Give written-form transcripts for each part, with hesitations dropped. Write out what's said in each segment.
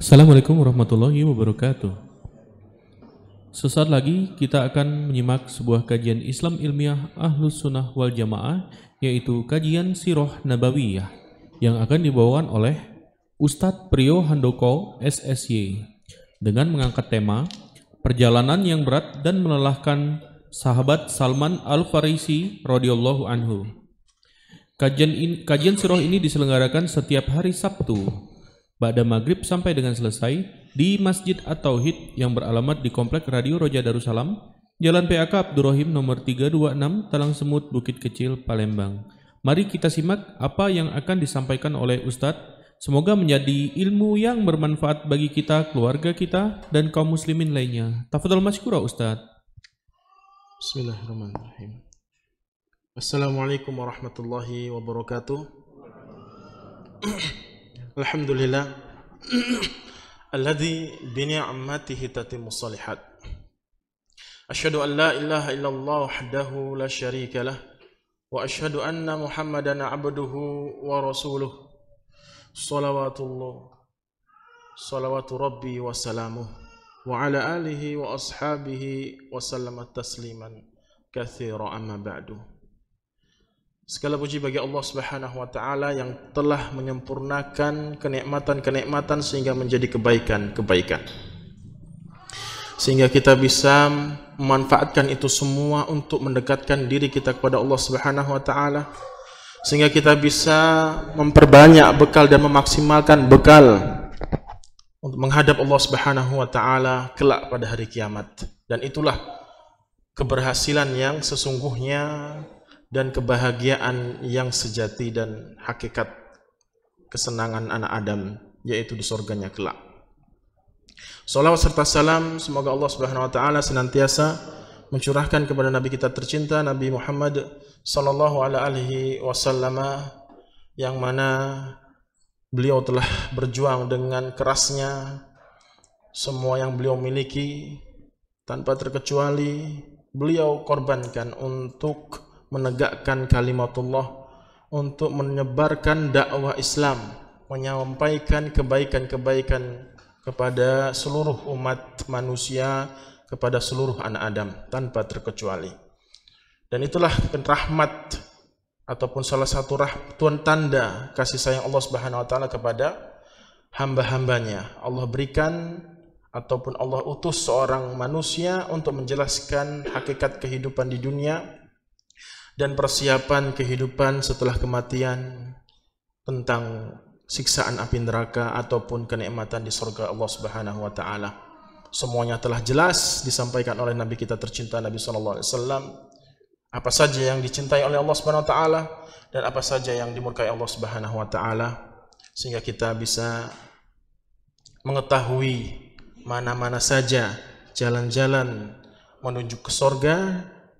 Assalamualaikum warahmatullahi wabarakatuh. Sesaat lagi kita akan menyimak sebuah kajian Islam ilmiah Ahlus Sunnah wal Jamaah, yaitu kajian Sirah Nabawiyah yang akan dibawakan oleh Ustadz Priyo Handoko SSY dengan mengangkat tema perjalanan yang berat dan melelahkan sahabat Salman Al-Farisi radhiyallahu anhu. Kajian sirah ini diselenggarakan setiap hari Sabtu ba'da maghrib sampai dengan selesai di Masjid At-Tauhid yang beralamat di Komplek Radio Roja Darussalam, Jalan PAK Abdurrahim nomor 326, Talang Semut, Bukit Kecil, Palembang. Mari kita simak apa yang akan disampaikan oleh Ustadz. Semoga menjadi ilmu yang bermanfaat bagi kita, keluarga kita, dan kaum muslimin lainnya. Tafadhal masykurah Ustadz. Bismillahirrahmanirrahim. Assalamualaikum warahmatullahi wabarakatuh. Alhamdulillah alladzi bi ni'matihi tatimmus shalihat. Asyhadu an la ilaha illallah wahdahu la syarika lah wa asyhadu anna Muhammadan abduhu wa rasuluh. Salawatu rabbi wa salamuh wa ala alihi wa ashabihi wa sallama tasliman katsira amma ba'du. Segala puji bagi Allah Subhanahu wa taala yang telah menyempurnakan kenikmatan-kenikmatan sehingga menjadi kebaikan-kebaikan. Sehingga kita bisa memanfaatkan itu semua untuk mendekatkan diri kita kepada Allah Subhanahu wa taala. Sehingga kita bisa memperbanyak bekal dan memaksimalkan bekal untuk menghadap Allah Subhanahu wa taala kelak pada hari kiamat. Dan itulah keberhasilan yang sesungguhnya dan kebahagiaan yang sejati dan hakikat kesenangan anak Adam, yaitu di surganya kelak. Salawat serta salam semoga Allah Subhanahu wa taala senantiasa mencurahkan kepada Nabi kita tercinta Nabi Muhammad sallallahu alaihi wasallam, yang mana beliau telah berjuang dengan kerasnya semua yang beliau miliki tanpa terkecuali beliau korbankan untuk menegakkan kalimatullah, untuk menyebarkan dakwah Islam, menyampaikan kebaikan-kebaikan kepada seluruh umat manusia, kepada seluruh anak Adam tanpa terkecuali. Dan itulah rahmat ataupun salah satu tanda kasih sayang Allah Subhanahu wa taala kepada hamba-hambanya. Allah berikan ataupun Allah utus seorang manusia untuk menjelaskan hakikat kehidupan di dunia dan persiapan kehidupan setelah kematian, tentang siksaan api neraka ataupun kenikmatan di surga Allah Subhanahu wa taala. Semuanya telah jelas disampaikan oleh Nabi kita tercinta Nabi sallallahu alaihi wasallam. Apa saja yang dicintai oleh Allah Subhanahu wa taala dan apa saja yang dimurkai Allah Subhanahu wa taala, sehingga kita bisa mengetahui mana-mana saja jalan-jalan menuju ke surga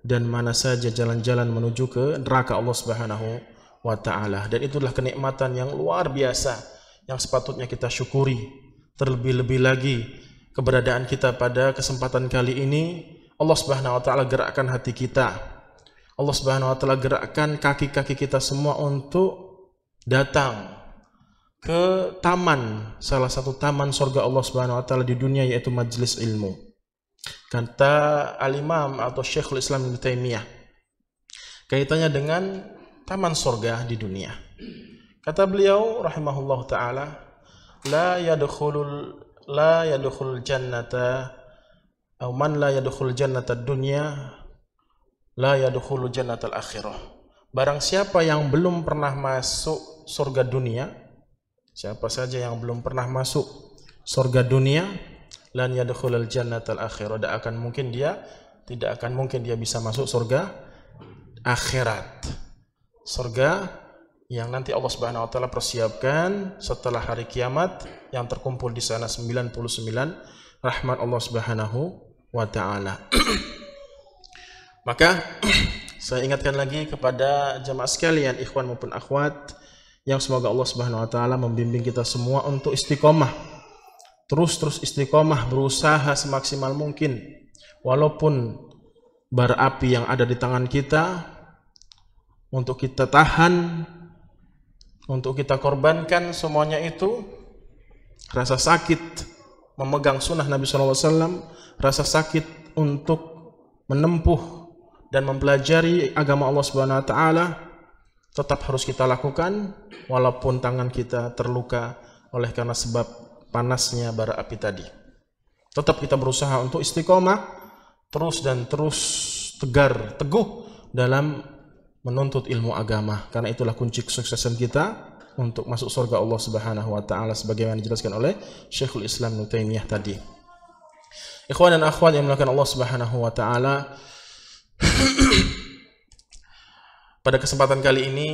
dan mana saja jalan-jalan menuju ke neraka Allah Subhanahu wa taala. Dan itulah kenikmatan yang luar biasa yang sepatutnya kita syukuri. Terlebih-lebih lagi keberadaan kita pada kesempatan kali ini, Allah Subhanahu wa taala gerakkan hati kita. Allah Subhanahu wa taala gerakkan kaki-kaki kita semua untuk datang ke taman, salah satu taman surga Allah Subhanahu wa taala di dunia, yaitu majelis ilmu. Kata Al-Imam atau Syekhul Islam Ibnu Taimiyah, kaitannya dengan taman surga di dunia. Kata beliau rahimahullah taala, la yadkhulul jannata atau man la yadkhulul jannata dunya la yadkhulul jannatal akhirah. Barang siapa yang belum pernah masuk surga dunia, siapa saja yang belum pernah masuk surga dunia, lan yadkhulul jannatal akhirah, tidak akan mungkin dia bisa masuk surga akhirat. Surga yang nanti Allah Subhanahu wa taala persiapkan setelah hari kiamat, yang terkumpul di sana 99 rahmat Allah Subhanahu wa taala. Maka saya ingatkan lagi kepada jamaah sekalian, ikhwan maupun akhwat, yang semoga Allah Subhanahu wa taala membimbing kita semua untuk istiqomah. Terus istiqomah, berusaha semaksimal mungkin walaupun bara api yang ada di tangan kita, untuk kita tahan, untuk kita korbankan semuanya itu rasa sakit memegang sunnah Nabi SAW, rasa sakit untuk menempuh dan mempelajari agama Allah Subhanahu wa taala tetap harus kita lakukan walaupun tangan kita terluka oleh karena sebab panasnya bara api tadi. Tetap kita berusaha untuk istiqomah terus tegar, teguh dalam menuntut ilmu agama, karena itulah kunci kesuksesan kita untuk masuk surga Allah Subhanahu wa taala sebagaimana dijelaskan oleh Syekhul Islam Ibnu Taimiyah tadi. Ikhwan dan akhwat yang dimuliakan Allah Subhanahu wa taala, pada kesempatan kali ini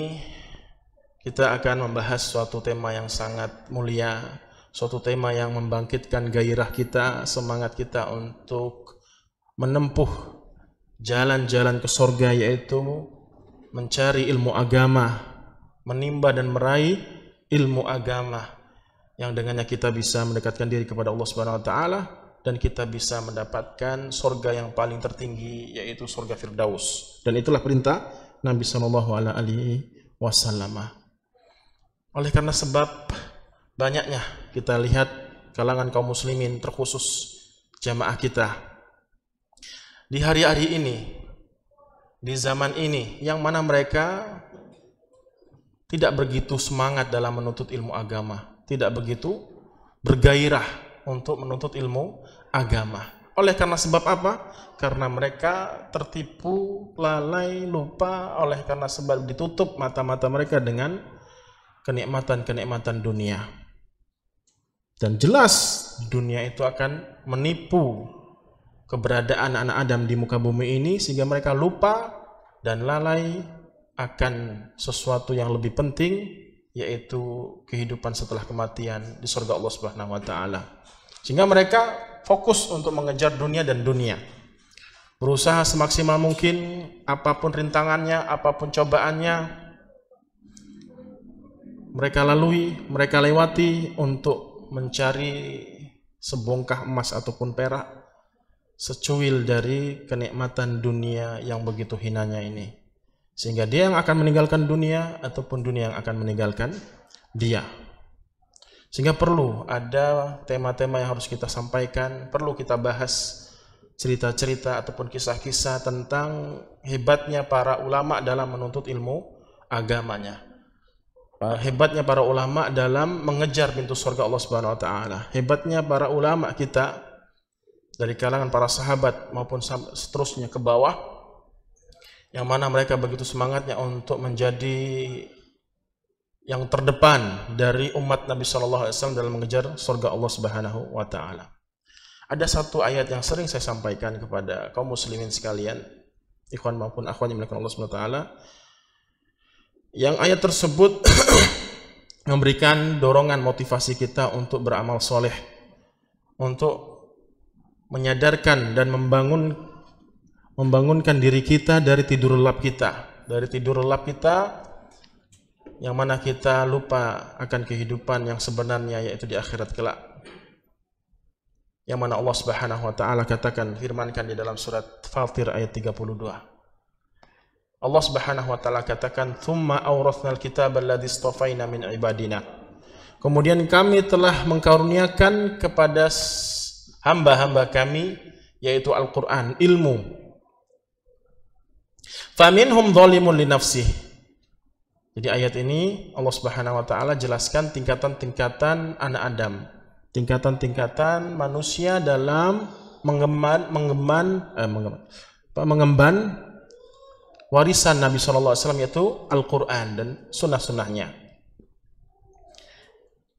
kita akan membahas suatu tema yang sangat mulia, suatu tema yang membangkitkan gairah kita, semangat kita untuk menempuh jalan-jalan ke surga, yaitu mencari ilmu agama, menimba dan meraih ilmu agama yang dengannya kita bisa mendekatkan diri kepada Allah Subhanahu wa taala dan kita bisa mendapatkan surga yang paling tertinggi, yaitu surga Firdaus. Dan itulah perintah Nabi sallallahu alaihi wasallam. Oleh karena sebab banyaknya kita lihat kalangan kaum muslimin, terkhusus jamaah kita di hari-hari ini, di zaman ini, yang mana mereka tidak begitu semangat dalam menuntut ilmu agama, tidak begitu bergairah untuk menuntut ilmu agama. Oleh karena sebab apa? Karena mereka tertipu, lalai, lupa, oleh karena sebab ditutup mata-mata mereka dengan kenikmatan-kenikmatan dunia. Dan jelas dunia itu akan menipu keberadaan anak Adam di muka bumi ini sehingga mereka lupa dan lalai akan sesuatu yang lebih penting, yaitu kehidupan setelah kematian di surga Allah Subhanahu wa taala. Sehingga mereka fokus untuk mengejar dunia dan dunia. Berusaha semaksimal mungkin, apapun rintangannya, apapun cobaannya, mereka lalui, mereka lewati untuk mencari sebongkah emas ataupun perak, secuil dari kenikmatan dunia yang begitu hinanya ini. Sehingga dia yang akan meninggalkan dunia ataupun dunia yang akan meninggalkan dia. Sehingga perlu ada tema-tema yang harus kita sampaikan, perlu kita bahas cerita-cerita ataupun kisah-kisah tentang hebatnya para ulama dalam menuntut ilmu agamanya. Hebatnya para ulama dalam mengejar pintu surga Allah Subhanahu wa taala. Hebatnya para ulama kita dari kalangan para sahabat maupun seterusnya ke bawah, yang mana mereka begitu semangatnya untuk menjadi yang terdepan dari umat Nabi sallallahu alaihi wasallam dalam mengejar surga Allah Subhanahu wa taala. Ada satu ayat yang sering saya sampaikan kepada kaum muslimin sekalian, ikhwan maupun akhwat yang dimuliakan Allah Subhanahu wa taala. Yang ayat tersebut memberikan dorongan motivasi kita untuk beramal soleh, untuk menyadarkan dan membangunkan diri kita dari tidur lelap kita, yang mana kita lupa akan kehidupan yang sebenarnya, yaitu di akhirat kelak. Yang mana Allah Subhanahu wa taala katakan, firmankan di dalam surat Fatir ayat 32. Allah Subhanahu wa taala katakan, "Tsumma awrathnal kitaba alladzi istafaina min ibadina." Kemudian kami telah mengkaruniakan kepada hamba-hamba kami, yaitu Al-Qur'an, ilmu. Faminhum dzalimun li nafsihi. Jadi ayat ini Allah Subhanahu wa taala jelaskan tingkatan-tingkatan anak Adam, tingkatan-tingkatan manusia dalam mengemban warisan Nabi sallallahu alaihi wasallam, yaitu Al-Qur'an dan sunnah-sunnahnya.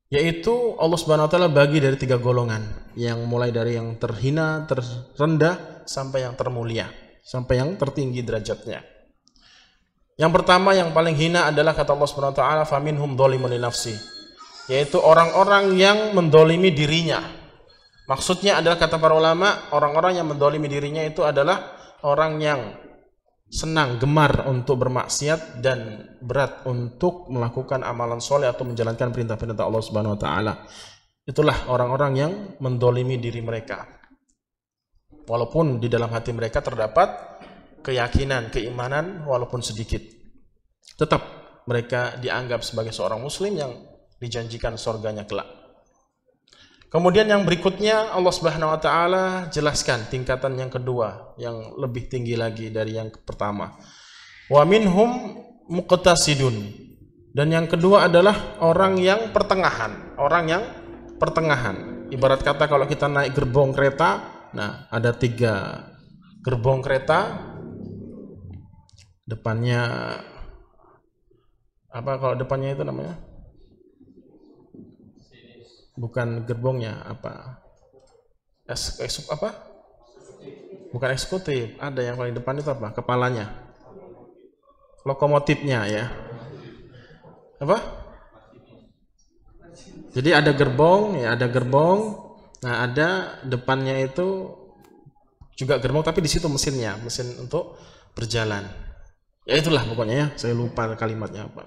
Yaitu Allah Subhanahu wa taala bagi dari 3 golongan, yang mulai dari yang terhina, terendah sampai yang termulia, sampai yang tertinggi derajatnya. Yang pertama, yang paling hina adalah kata Allah Subhanahu wa taala, faminhum dzalimun li nafsi, yaitu orang-orang yang mendolimi dirinya. Maksudnya adalah kata para ulama, orang-orang yang mendolimi dirinya itu adalah orang yang senang, gemar untuk bermaksiat dan berat untuk melakukan amalan soleh atau menjalankan perintah-perintah Allah Subhanahu wa taala. Itulah orang-orang yang mendolimi diri mereka. Walaupun di dalam hati mereka terdapat keyakinan, keimanan walaupun sedikit, tetap mereka dianggap sebagai seorang muslim yang dijanjikan surganya kelak. Kemudian yang berikutnya Allah Subhanahu wa taala jelaskan tingkatan yang kedua yang lebih tinggi lagi dari yang pertama. Wa minhum muqtasidun. Dan yang kedua adalah orang yang pertengahan, Ibarat kata kalau kita naik gerbong kereta, nah ada 3 gerbong kereta. Depannya apa kalau depannya itu namanya? Bukan gerbongnya, apa? Apa? Bukan eksekutif. Ada yang paling depan itu apa? Kepalanya. Lokomotifnya ya. Apa? Jadi ada gerbong, ya ada gerbong. Nah, ada depannya itu juga gerbong tapi di situ mesin untuk berjalan. Ya itulah pokoknya ya. Saya lupa kalimatnya apa.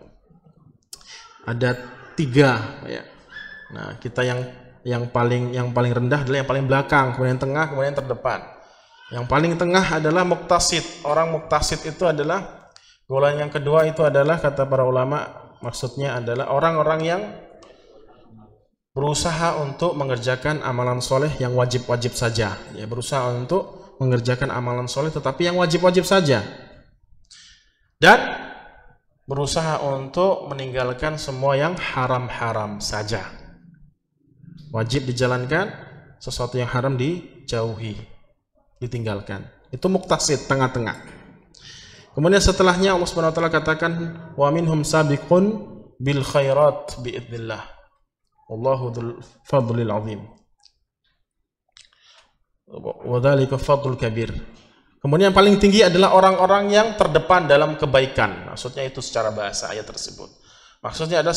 Ada 3 ya. Nah, kita yang paling rendah adalah yang paling belakang, kemudian tengah, kemudian terdepan. Yang paling tengah adalah muqtasid. Orang muqtasid itu adalah golongan yang kedua, itu adalah kata para ulama, maksudnya adalah orang-orang yang berusaha untuk mengerjakan amalan soleh yang wajib-wajib saja. Ya, berusaha untuk mengerjakan amalan soleh tetapi yang wajib-wajib saja. Dan berusaha untuk meninggalkan semua yang haram-haram saja. Wajib dijalankan, sesuatu yang haram dijauhi, ditinggalkan. Itu muqtasid, tengah-tengah. Kemudian setelahnya Allah Subhanahu wa taala katakan wa minhum sabiqun bil khairat biidznillah. Wallahu dzul fadlil azim. Wa dzalika fadlul kabir. Kemudian yang paling tinggi adalah orang-orang yang terdepan dalam kebaikan. Maksudnya itu secara bahasa ayat tersebut. Maksudnya ada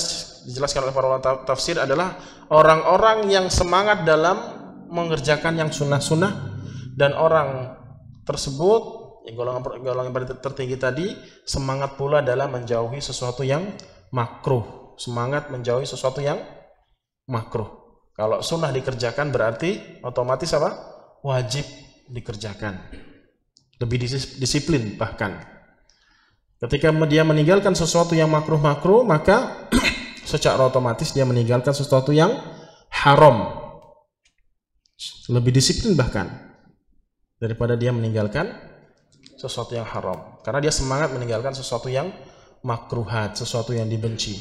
dijelaskan oleh para ulama tafsir adalah orang-orang yang semangat dalam mengerjakan yang sunnah-sunnah, dan orang tersebut golongan tertinggi tadi semangat pula dalam menjauhi sesuatu yang makruh. Semangat menjauhi sesuatu yang makruh. Kalau sunnah dikerjakan berarti otomatis apa? Wajib dikerjakan. Lebih disiplin bahkan. Ketika dia meninggalkan sesuatu yang makruh-makruh, maka secara otomatis dia meninggalkan sesuatu yang haram. Lebih disiplin bahkan daripada dia meninggalkan sesuatu yang haram. Karena dia semangat meninggalkan sesuatu yang makruhat, sesuatu yang dibenci.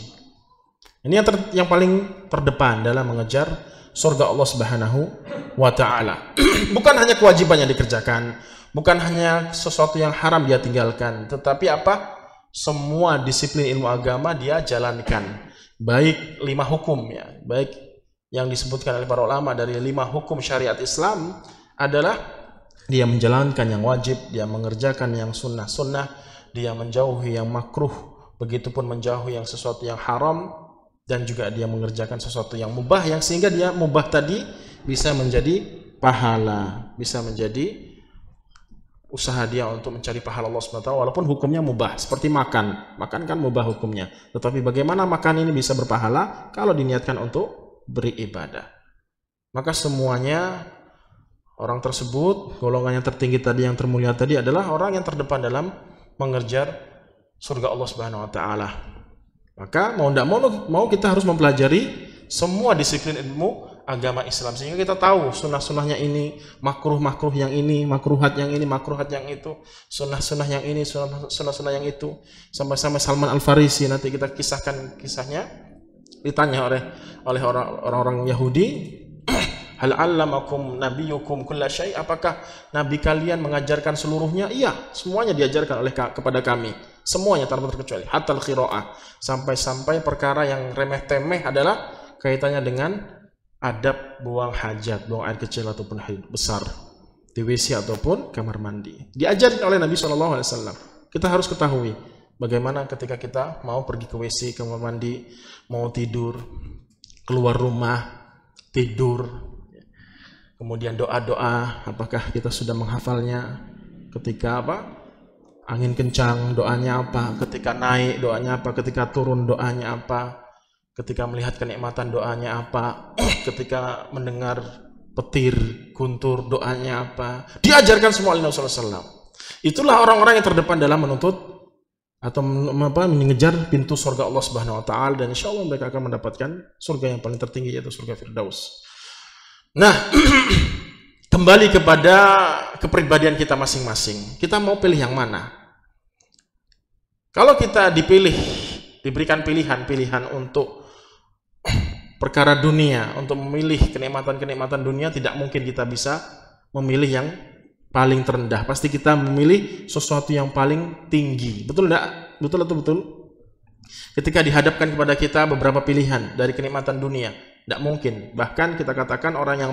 Ini yang paling terdepan dalam mengejar surga Allah Subhanahu wa taala. Bukan hanya kewajiban yang dikerjakan, bukan hanya sesuatu yang haram dia tinggalkan, tetapi apa? Semua disiplin ilmu agama dia jalankan. Baik 5 hukum ya, baik yang disebutkan oleh para ulama dari 5 hukum syariat Islam adalah dia menjalankan yang wajib, dia mengerjakan yang sunnah-sunnah, dia menjauhi yang makruh, begitupun menjauhi yang sesuatu yang haram, dan juga dia mengerjakan sesuatu yang mubah, yang sehingga dia mubah tadi bisa menjadi pahala, bisa menjadi usaha dia untuk mencari pahala Allah SWT walaupun hukumnya mubah, seperti makan kan mubah hukumnya, tetapi bagaimana makan ini bisa berpahala kalau diniatkan untuk beribadah. Maka semuanya orang tersebut, golongan yang tertinggi tadi, yang termulia tadi adalah orang yang terdepan dalam mengejar surga Allah Subhanahu wa taala. Maka mau tidak mau kita harus mempelajari semua disiplin ilmu agama Islam sehingga kita tahu sunnah-sunnahnya ini, makruh-makruh yang ini, makruhat yang ini, makruhat yang itu, sunnah-sunnah yang ini, sunnah-sunnah yang itu. Sampai-sampai Salman Al-Farisi nanti kita kisahkan kisahnya, ditanya oleh orang-orang Yahudi, hal 'allamakum nabiyyukum kulla syai', apakah nabi kalian mengajarkan seluruhnya? Iya, semuanya diajarkan kepada kami, semuanya tanpa terkecuali, hatal qiraah, sampai-sampai perkara yang remeh-temeh adalah kaitannya dengan adab buang hajat, buang air kecil ataupun air besar di WC ataupun kamar mandi. Diajarin oleh Nabi SAW. Kita harus ketahui bagaimana ketika kita mau pergi ke WC, kamar mandi, mau tidur, keluar rumah, tidur, kemudian doa-doa, apakah kita sudah menghafalnya? Ketika apa? Angin kencang, doanya apa? Ketika naik, doanya apa? Ketika turun, doanya apa? Ketika melihat kenikmatan, doanya apa? Ketika mendengar petir, guntur, doanya apa? Diajarkan semua oleh Nabi SAW. Itulah orang-orang yang terdepan dalam menuntut atau mengejar pintu surga Allah Subhanahu wa taala, dan insya Allah mereka akan mendapatkan surga yang paling tertinggi, yaitu surga Firdaus. Nah, kembali kepada kepribadian kita masing-masing. Kita mau pilih yang mana? Kalau kita diberikan pilihan untuk perkara dunia, untuk memilih kenikmatan-kenikmatan dunia, tidak mungkin kita bisa memilih yang paling terendah. Pasti kita memilih sesuatu yang paling tinggi. Betul enggak? Betul atau betul? Ketika dihadapkan kepada kita beberapa pilihan dari kenikmatan dunia, tidak mungkin. Bahkan kita katakan orang yang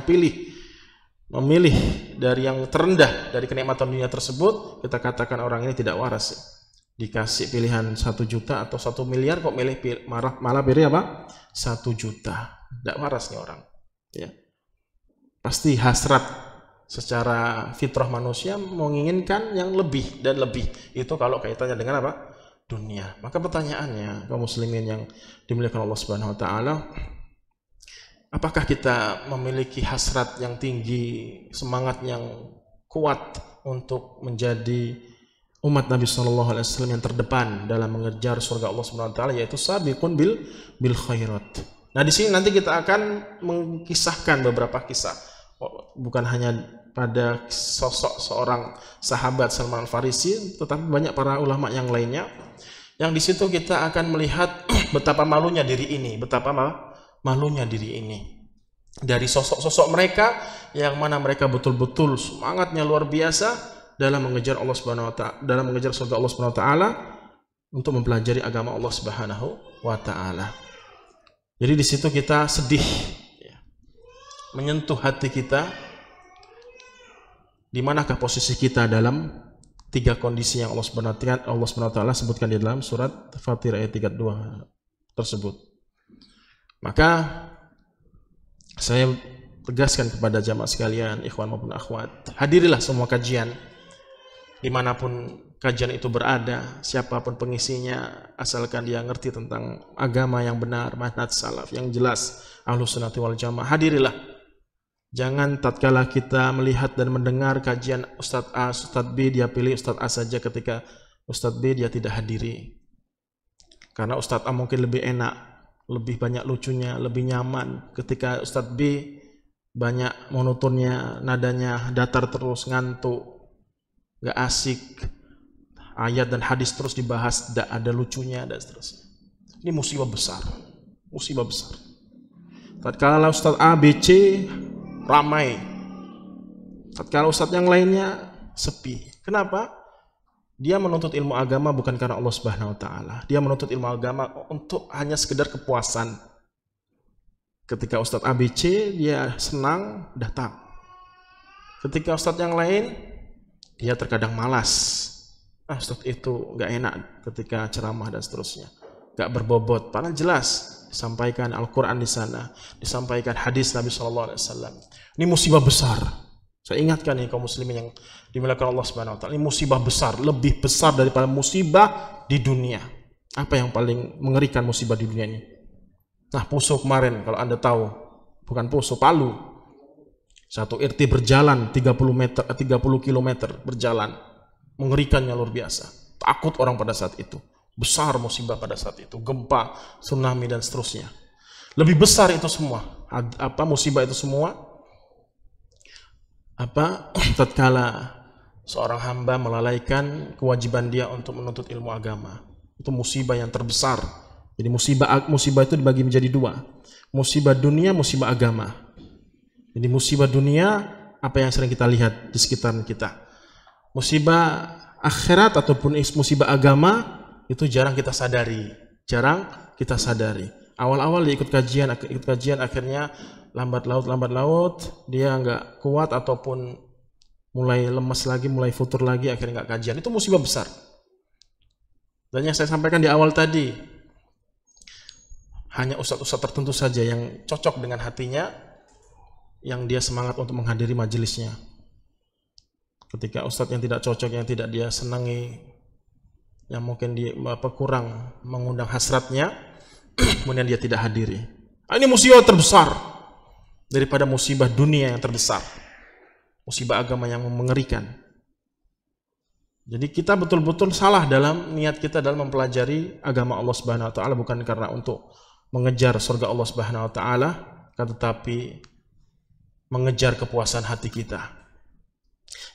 memilih dari yang terendah dari kenikmatan dunia tersebut, kita katakan orang ini tidak waras. Dikasih pilihan 1 juta atau 1 miliar kok malah pilih apa? 1 juta. Tidak waras nih orang. Ya. Pasti hasrat secara fitrah manusia menginginkan yang lebih dan lebih. Itu kalau kaitannya dengan apa? Dunia. Maka pertanyaannya, kaum muslimin yang dimuliakan Allah Subhanahu wa taala, apakah kita memiliki hasrat yang tinggi, semangat yang kuat untuk menjadi umat Nabi Shallallahu Alaihi Wasallam yang terdepan dalam mengejar surga Allah Subhanahu Wa Taala, yaitu sabiqun bil khairat. Nah, di sini nanti kita akan mengisahkan beberapa kisah, bukan hanya pada sosok seorang sahabat Salman Al-Farisi, tetapi banyak para ulama yang lainnya. Yang di situ kita akan melihat betapa malunya diri ini, malunya diri ini dari sosok-sosok mereka yang mana mereka betul-betul semangatnya luar biasa dalam mengejar Allah Subhanahu wa taala, dalam mengejar surga Allah Subhanahu wa taala, untuk mempelajari agama Allah Subhanahu wa taala. Jadi di situ kita sedih, ya, menyentuh hati kita. Di manakah posisi kita dalam 3 kondisi yang Allah Subhanahu wa taala sebutkan di dalam surat Fatir ayat 32 tersebut. Maka saya tegaskan kepada jamaah sekalian, ikhwan maupun akhwat, hadirilah semua kajian dimanapun kajian itu berada, siapapun pengisinya, asalkan dia ngerti tentang agama yang benar, manhaj salaf yang jelas, Ahlus Sunnah wal Jamaah, hadirilah. Jangan tatkala kita melihat dan mendengar kajian Ustadz A, Ustadz B, dia pilih Ustadz A saja, ketika Ustadz B dia tidak hadiri. Karena Ustadz A mungkin lebih enak, lebih banyak lucunya, lebih nyaman. Ketika Ustadz B banyak monotonnya, nadanya datar terus, ngantuk, gak asik, ayat dan hadis terus dibahas, tidak ada lucunya, dan seterusnya. Ini musibah besar, musibah besar. Tatkala Ustadz A, B, C ramai, tatkala Ustadz yang lainnya sepi. Kenapa? Dia menuntut ilmu agama bukan karena Allah Subhanahu wa taala. Dia menuntut ilmu agama untuk hanya sekedar kepuasan. Ketika Ustadz A, B, C dia senang datang. Ketika Ustadz yang lain dia terkadang malas. Ustadz itu gak enak ketika ceramah dan seterusnya, gak berbobot. Padahal jelas disampaikan Al-Quran di sana, disampaikan hadis Nabi SAW. Ini musibah besar. Saya ingatkan nih kaum muslimin yang dimuliakan Allah Subhanahu wa taala, ini musibah besar, lebih besar daripada musibah di dunia. Apa yang paling mengerikan musibah di dunia ini? Nah, Poso kemarin, kalau Anda tahu, bukan Poso, Palu. Satu RT berjalan 30 km berjalan. Mengerikannya luar biasa. Takut orang pada saat itu. Besar musibah pada saat itu. Gempa, tsunami dan seterusnya. Lebih besar itu semua. Apa musibah itu semua? Tatkala seorang hamba melalaikan kewajiban dia untuk menuntut ilmu agama. Itu musibah yang terbesar. Jadi musibah itu dibagi menjadi 2. Musibah dunia, musibah agama. Jadi musibah dunia, apa yang sering kita lihat di sekitar kita. Musibah akhirat ataupun musibah agama itu jarang kita sadari. Awal-awal dia ikut kajian, akhirnya lambat laut dia nggak kuat ataupun mulai lemas lagi, mulai futur lagi, akhirnya nggak kajian. Itu musibah besar. Dan yang saya sampaikan di awal tadi, hanya ustadz-ustadz tertentu saja yang cocok dengan hatinya, yang dia semangat untuk menghadiri majelisnya. Ketika ustadz yang tidak cocok, yang tidak dia senangi, yang mungkin dia kurang mengundang hasratnya, kemudian dia tidak hadiri. Ini musibah terbesar daripada musibah dunia yang terbesar, musibah agama yang mengerikan. Jadi kita betul-betul salah dalam niat kita dalam mempelajari agama Allah Subhanahu wa taala, bukan karena untuk mengejar surga Allah Subhanahu wa taala, tetapi mengejar kepuasan hati kita.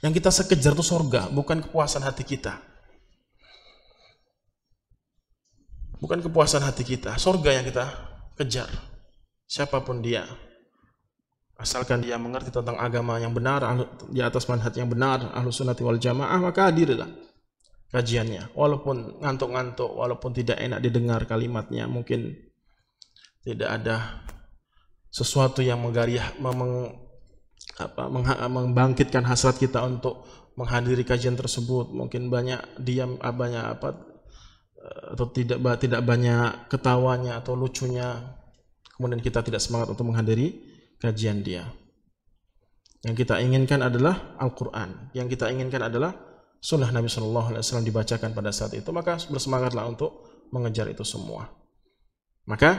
Yang kita sekejar itu surga, bukan kepuasan hati kita. Bukan kepuasan hati kita, surga yang kita kejar. Siapapun dia, asalkan dia mengerti tentang agama yang benar, di atas manhaj yang benar, Ahlus Sunnati wal Jamaah, maka hadirlah kajiannya. Walaupun ngantuk-ngantuk, walaupun tidak enak didengar kalimatnya, mungkin tidak ada sesuatu yang membangkitkan hasrat kita untuk menghadiri kajian tersebut. Mungkin banyak diam, atau tidak banyak ketawanya atau lucunya, kemudian kita tidak semangat untuk menghadiri kajian dia. Yang kita inginkan adalah Al-Quran, yang kita inginkan adalah sunnah Nabi SAW dibacakan pada saat itu, maka bersemangatlah untuk mengejar itu semua. Maka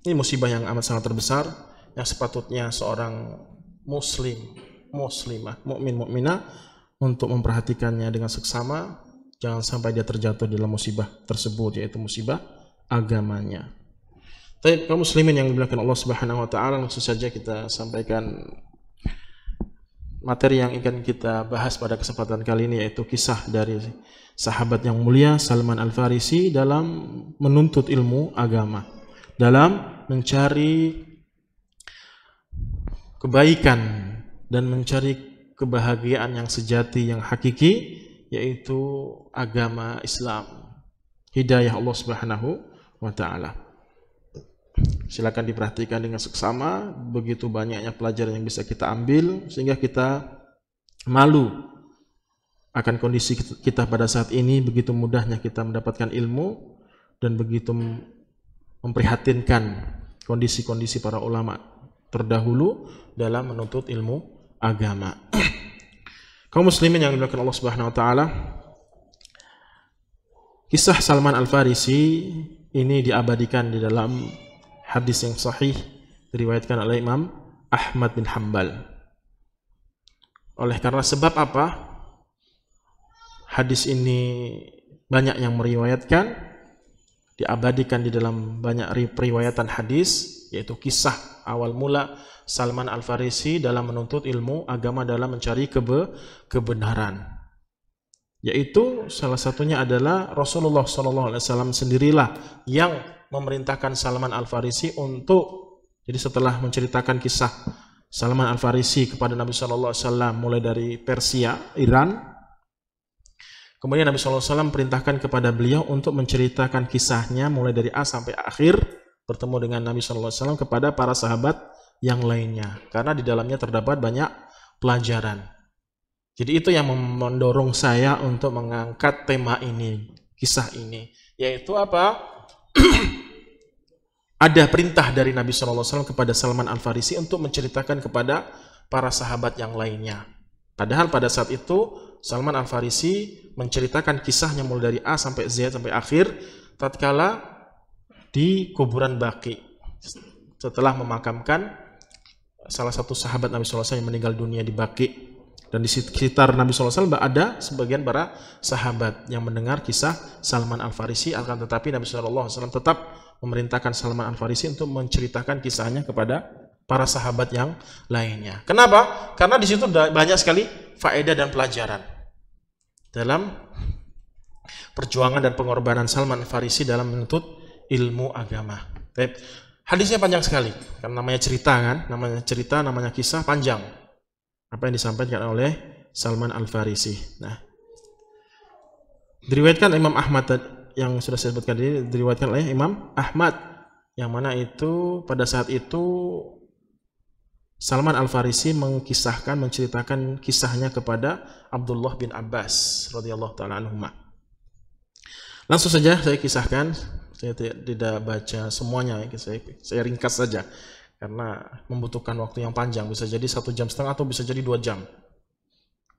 ini musibah yang amat sangat terbesar, yang sepatutnya seorang muslimah, mukminah untuk memperhatikannya dengan seksama. Jangan sampai dia terjatuh dalam musibah tersebut, yaitu musibah agamanya. Tapi kaum muslimin yang dimuliakan Allah Subhanahu wa taala, langsung saja kita sampaikan materi yang ingin kita bahas pada kesempatan kali ini, yaitu kisah dari sahabat yang mulia Salman Al-Farisi dalam menuntut ilmu agama, dalam mencari kebaikan dan mencari kebahagiaan yang sejati, yang hakiki, yaitu agama Islam, hidayah Allah Subhanahu wa taala. Silakan diperhatikan dengan seksama, begitu banyaknya pelajaran yang bisa kita ambil sehingga kita malu akan kondisi kita pada saat ini, begitu mudahnya kita mendapatkan ilmu dan begitu memprihatinkan kondisi-kondisi para ulama terdahulu dalam menuntut ilmu agama. Kaum muslimin yang dimuliakan Allah Subhanahu wa taala, kisah Salman Al-Farisi ini diabadikan di dalam hadis yang sahih diriwayatkan oleh Imam Ahmad bin Hanbal. Oleh karena sebab apa? Hadis ini banyak yang meriwayatkan, diabadikan di dalam banyak periwayatan hadis, yaitu kisah awal mula Salman Al-Farisi dalam menuntut ilmu agama, dalam mencari kebenaran. Yaitu salah satunya adalah Rasulullah SAW sendirilah yang memerintahkan Salman Al-Farisi untuk, jadi setelah menceritakan kisah Salman Al-Farisi kepada Nabi SAW mulai dari Persia, Iran, kemudian Nabi SAW perintahkan kepada beliau untuk menceritakan kisahnya mulai dari A sampai akhir, bertemu dengan Nabi SAW kepada para sahabat yang lainnya, karena di dalamnya terdapat banyak pelajaran. Jadi itu yang mendorong saya untuk mengangkat tema ini, kisah ini, yaitu apa? Ada perintah dari Nabi SAW kepada Salman Al-Farisi untuk menceritakan kepada para sahabat yang lainnya. Padahal pada saat itu Salman Al-Farisi menceritakan kisahnya mulai dari A sampai Z sampai akhir tatkala di kuburan Baqi, setelah memakamkan salah satu sahabat Nabi SAW yang meninggal dunia di Baqi. Dan di sekitar Nabi SAW ada sebagian para sahabat yang mendengar kisah Salman Al-Farisi, akan tetapi Nabi SAW tetap memerintahkan Salman Al-Farisi untuk menceritakan kisahnya kepada para sahabat yang lainnya. Kenapa? Karena di situ banyak sekali faedah dan pelajaran dalam perjuangan dan pengorbanan Salman Al-Farisi dalam menuntut ilmu agama. Hadisnya panjang sekali, karena namanya cerita kan, namanya kisah panjang. Apa yang disampaikan oleh Salman Al-Farisi. Nah, diriwayatkan Imam Ahmad yang sudah saya sebutkan ini, diriwayatkan oleh Imam Ahmad, yang mana itu pada saat itu Salman Al-Farisi menceritakan kisahnya kepada Abdullah bin Abbas radhiyallahu taala anhuma. Langsung saja saya kisahkan, saya tidak baca semuanya, saya ringkas saja karena membutuhkan waktu yang panjang, bisa jadi 1,5 jam atau bisa jadi 2 jam.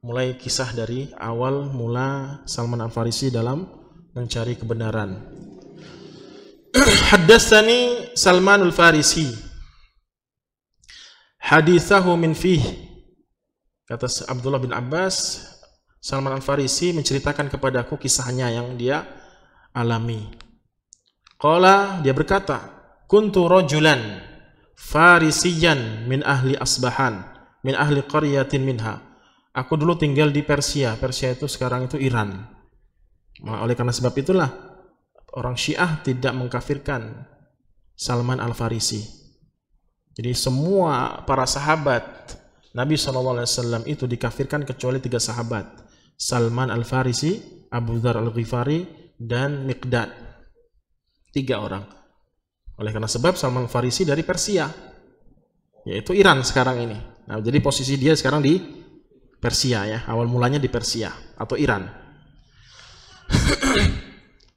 Mulai kisah dari awal mula Salman Al-Farisi dalam mencari kebenaran. Haddatsani Salman Al-Farisi hadithahu min fih. Kata Abdullah bin Abbas, Salman Al-Farisi menceritakan kepadaku kisahnya yang dia alami. Qala, dia berkata, kuntu rajulan farisiyan min ahli Asbahan, min ahli qaryatin minha. Aku dulu tinggal di Persia. Persia itu sekarang itu Iran. Oleh karena sebab itulah orang Syiah tidak mengkafirkan Salman Al-Farisi. Jadi semua para sahabat Nabi SAW itu dikafirkan kecuali 3 sahabat. Salman Al-Farisi, Abu Dzar Al-Ghifari, dan Miqdad. 3 orang. Oleh karena sebab Salman Al-Farisi dari Persia, yaitu Iran sekarang ini. Nah, jadi posisi dia sekarang di Persia ya. Awal mulanya di Persia atau Iran.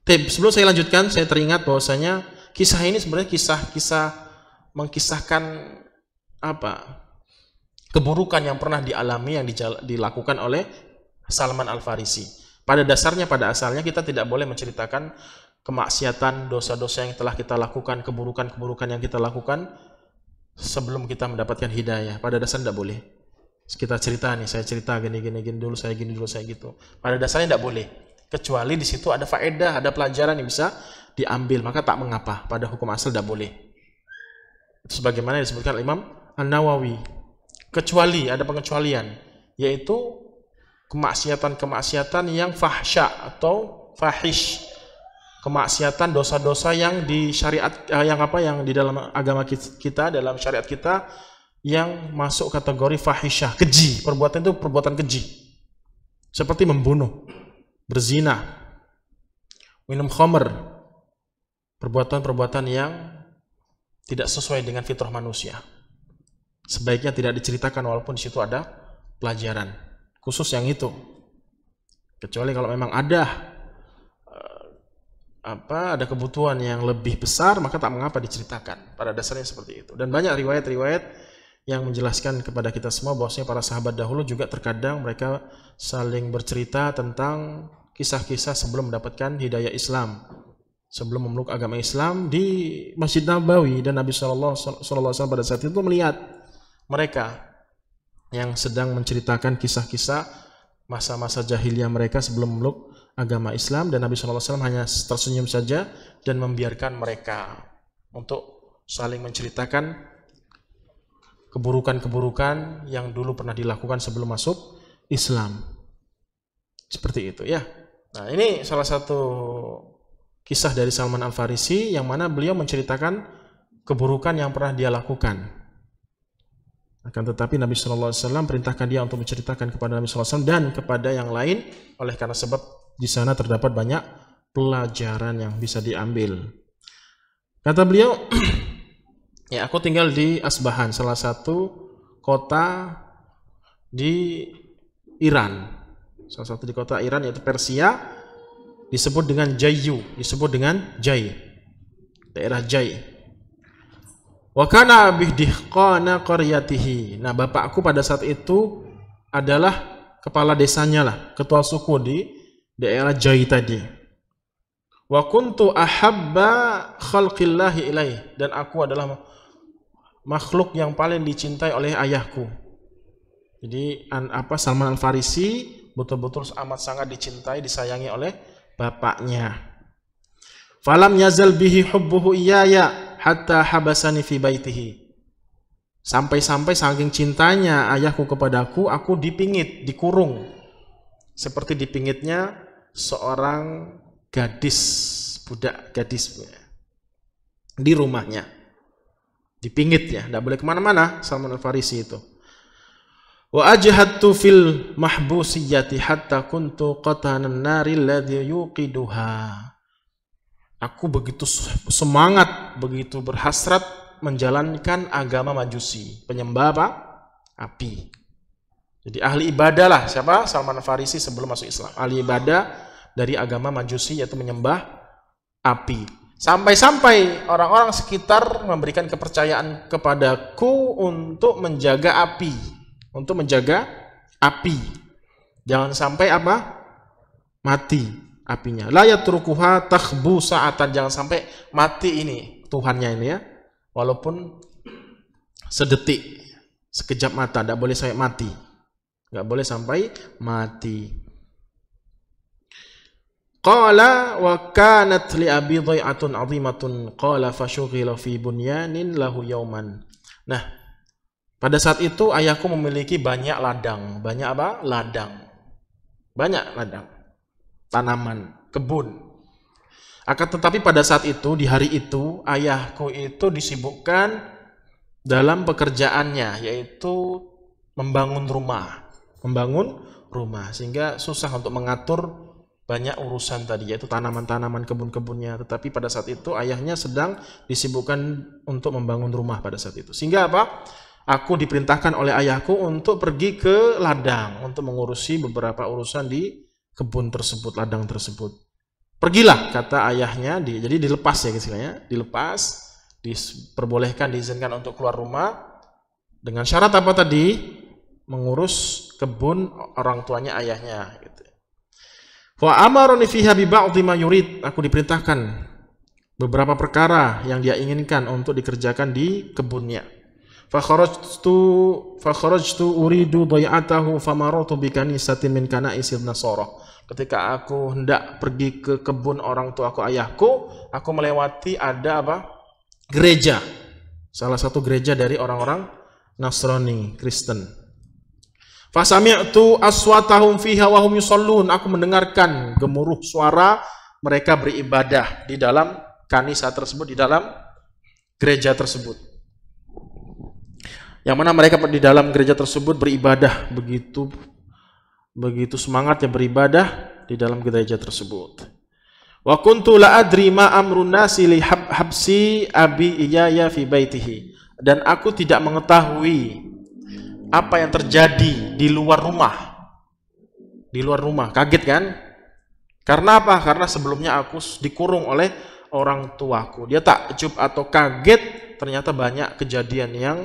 Sebelum saya lanjutkan, saya teringat bahwasanya kisah ini sebenarnya kisah-kisah mengkisahkan keburukan yang pernah dialami, yang dilakukan oleh Salman Al-Farisi. Pada dasarnya, pada asalnya kita tidak boleh menceritakan kemaksiatan, dosa-dosa yang telah kita lakukan, keburukan-keburukan yang kita lakukan sebelum kita mendapatkan hidayah. Pada dasarnya tidak boleh. Kita cerita nih, saya cerita gini dulu, saya gini dulu, saya gitu. Pada dasarnya tidak boleh. Kecuali di situ ada faedah, ada pelajaran yang bisa diambil, maka tak mengapa. Pada hukum asal tidak boleh. Itu sebagaimana disebutkan Imam An-Nawawi. Kecuali, ada pengecualian, yaitu kemaksiatan-kemaksiatan yang fahsya atau fahish. Kemaksiatan, dosa-dosa yang di syariat, yang di dalam agama kita, dalam syariat kita, yang masuk kategori fahisyah, keji. Perbuatan itu perbuatan keji. Seperti membunuh, berzina, minum khamr, perbuatan-perbuatan yang tidak sesuai dengan fitrah manusia. Sebaiknya tidak diceritakan walaupun di situ ada pelajaran khusus yang itu. Kecuali kalau memang ada kebutuhan yang lebih besar, maka tak mengapa diceritakan. Pada dasarnya seperti itu. Dan banyak riwayat-riwayat yang menjelaskan kepada kita semua bahwasanya para sahabat dahulu juga terkadang mereka saling bercerita tentang kisah-kisah sebelum mendapatkan hidayah Islam, sebelum memeluk agama Islam di Masjid Nabawi. Dan Nabi SAW pada saat itu melihat mereka yang sedang menceritakan kisah-kisah masa-masa jahiliyah mereka sebelum memeluk agama Islam, dan Nabi SAW hanya tersenyum saja dan membiarkan mereka untuk saling menceritakan keburukan-keburukan yang dulu pernah dilakukan sebelum masuk Islam. Seperti itu ya. Nah, ini salah satu kisah dari Salman Al-Farisi yang mana beliau menceritakan keburukan yang pernah dia lakukan. Akan tetapi Nabi SAW perintahkan dia untuk menceritakan kepada Nabi SAW dan kepada yang lain, oleh karena sebab di sana terdapat banyak pelajaran yang bisa diambil. Kata beliau, ya, aku tinggal di Asbahan, salah satu kota di Iran. Salah satu di kota Iran yaitu Persia, disebut dengan Jayu, disebut dengan Jai, daerah Jai. Wa kana bihdihqana qaryatihi. Nah, bapakku pada saat itu adalah kepala desanya lah, ketua suku di daerah Jai tadi. Wa kuntu ahabba khalqillahi ilaih, dan aku adalah makhluk yang paling dicintai oleh ayahku. Jadi Salman Al-Farisi betul-betul amat sangat dicintai, disayangi oleh bapaknya. Falam yazal bihi hubbuhu iyaya hatta habasani fi baitihi. Sampai-sampai saking cintanya ayahku kepadaku, aku dipingit, dikurung. Seperti dipingitnya seorang gadis, budak gadis di rumahnya. Dipingit ya, tidak boleh kemana-mana Salman Al-Farisi itu. Wa ajhadtu fil mahbusiyati hatta kuntu qatanan nari alladhi yuqiduha. Aku begitu semangat, begitu berhasrat menjalankan agama Majusi, penyembah api. Jadi ahli ibadah lah, siapa? Salman Al-Farisi sebelum masuk Islam. Ahli ibadah dari agama Majusi, yaitu menyembah api. Sampai-sampai orang-orang sekitar memberikan kepercayaan kepadaku untuk menjaga api. Untuk menjaga api. Jangan sampai mati apinya. La yatrukuha takhbu sa'atan, jangan sampai mati ini Tuhannya ini ya. Walaupun sedetik, sekejap mata, tidak boleh sampai mati. Tidak boleh sampai mati. Qala wa kanat li abi dhai'atun 'azimatun qala fashughila fi bunyanin lahu yawman. Nah, pada saat itu ayahku memiliki banyak ladang. Banyak apa? Ladang. Banyak ladang. Tanaman, kebun. Akan tetapi pada saat itu, di hari itu, ayahku itu disibukkan dalam pekerjaannya, yaitu membangun rumah. Membangun rumah. Sehingga susah untuk mengatur banyak urusan tadi, yaitu tanaman-tanaman, kebun-kebunnya. Tetapi pada saat itu ayahnya sedang disibukkan untuk membangun rumah pada saat itu. Sehingga apa? Aku diperintahkan oleh ayahku untuk pergi ke ladang untuk mengurusi beberapa urusan di kebun tersebut, ladang tersebut. Pergilah, kata ayahnya. Jadi dilepas ya istilahnya, dilepas, diperbolehkan, diizinkan untuk keluar rumah dengan syarat apa tadi? Mengurus kebun orang tuanya, ayahnya. Gitu. Wa amaroni fiha bi ba'dhi ma yurid. Aku diperintahkan beberapa perkara yang dia inginkan untuk dikerjakan di kebunnya. Fa kharajtu uridu dhai'atahu famaratu bi kanisatin min kanaisil nasara. Ketika aku hendak pergi ke kebun orang tua aku, ayahku, aku melewati ada apa? Gereja. Salah satu gereja dari orang-orang Nasrani, Kristen. Fasami'tu aswatahum fiha wa hum yusallun. Aku mendengarkan gemuruh suara mereka beribadah di dalam kanisa tersebut, di dalam gereja tersebut. Yang mana mereka di dalam gereja tersebut beribadah begitu semangatnya beribadah di dalam gereja tersebut. Wa kuntu la adri ma amrun nasi li habsi abi iyaya fi baitihi. Dan aku tidak mengetahui apa yang terjadi di luar rumah. Di luar rumah, kaget kan? Karena apa? Karena sebelumnya aku dikurung oleh orang tuaku. Dia takjub atau kaget, ternyata banyak kejadian yang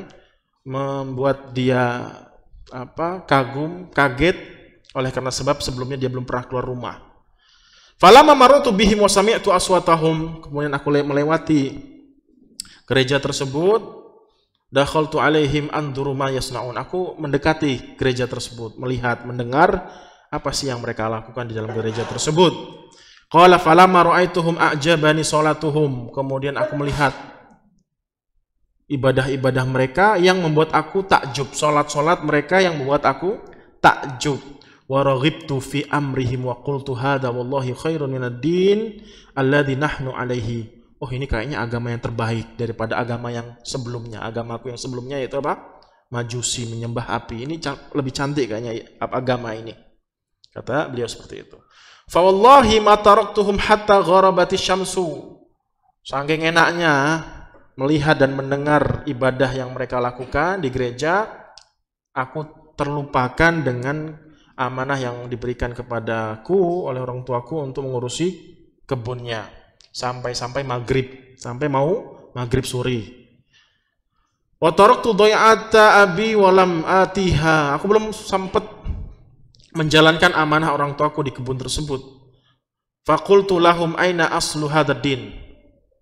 membuat dia kagum, kaget, oleh karena sebab sebelumnya dia belum pernah keluar rumah. Falamma marartu bihim wa sami'tu aswatahum. Kemudian aku melewati gereja tersebut. Dakhaltu alaihim anduru ma yasnaun. Aku mendekati gereja tersebut, melihat, mendengar apa sih yang mereka lakukan di dalam gereja tersebut. Qala falamma ra'aituhum a'jabani salatuhum. Kemudian aku melihat ibadah-ibadah mereka yang membuat aku takjub, salat-salat mereka yang membuat aku takjub. Wa raghibtu fi amrihim wa qultu hadza wallahi khairun minad din alladzi nahnu alaihi. Oh, ini kayaknya agama yang terbaik daripada agama yang sebelumnya. Agamaku yang sebelumnya yaitu apa? Majusi, menyembah api. Ini lebih cantik kayaknya agama ini. Kata beliau seperti itu. Fa wallahi ma taraktuhum hatta gharabati syamsu. Saking enaknya melihat dan mendengar ibadah yang mereka lakukan di gereja, aku terlupakan dengan amanah yang diberikan kepadaku oleh orang tuaku untuk mengurusi kebunnya. Sampai maghrib, sampai mau maghrib sore. Wa taraktu dhai'ata abi wa lam atiha. Aku belum sempat menjalankan amanah orang tuaku di kebun tersebut. Faqultu lahum aina aslu hadzal din.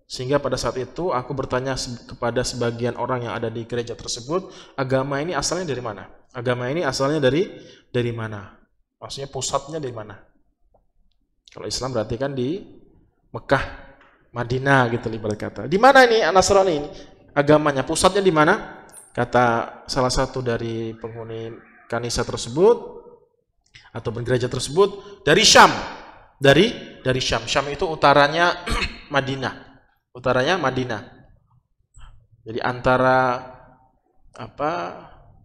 Sehingga pada saat itu aku bertanya kepada sebagian orang yang ada di gereja tersebut, agama ini asalnya dari mana? Agama ini asalnya dari mana? Maksudnya pusatnya dari mana? Kalau Islam berarti kan di Mekah, Madinah gitu ibarat kata. Di mana ini Nasrani ini? Agamanya pusatnya di mana? Kata salah satu dari penghuni kanisa tersebut atau gereja tersebut, dari Syam. Dari Syam. Syam itu utaranya Madinah. Utaranya Madinah. Jadi antara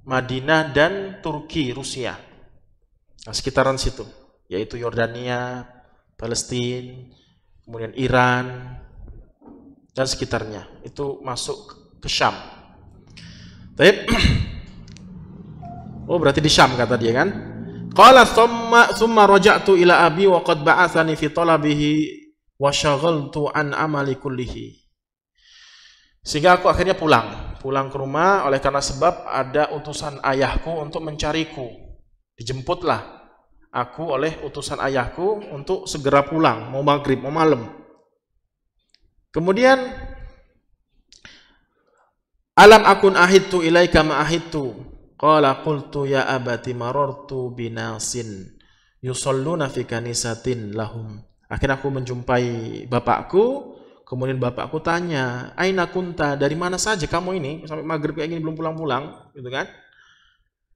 Madinah dan Turki, Rusia. Nah, sekitaran situ, yaitu Yordania, Palestina, kemudian Iran dan sekitarnya, itu masuk ke Syam. Oh, berarti di Syam kata dia kan. Qala thumma raja'tu ila abi wa qad ba'athani fi talabihi wa syaghaltu an amali kullihi. Sehingga aku akhirnya pulang ke rumah oleh karena sebab ada utusan ayahku untuk mencariku. Dijemputlah aku oleh utusan ayahku untuk segera pulang, mau maghrib, mau malam. Kemudian alam akun ahidtu ilaika ma ahidtu. Qala qultu ya abati marartu binasin yusalluna fi kanisatin lahum. Akhirnya aku menjumpai bapakku, Kemudian bapakku tanya, "Aina kunta, dari mana saja kamu ini? Sampai maghrib kayak gini belum pulang-pulang," gitu kan?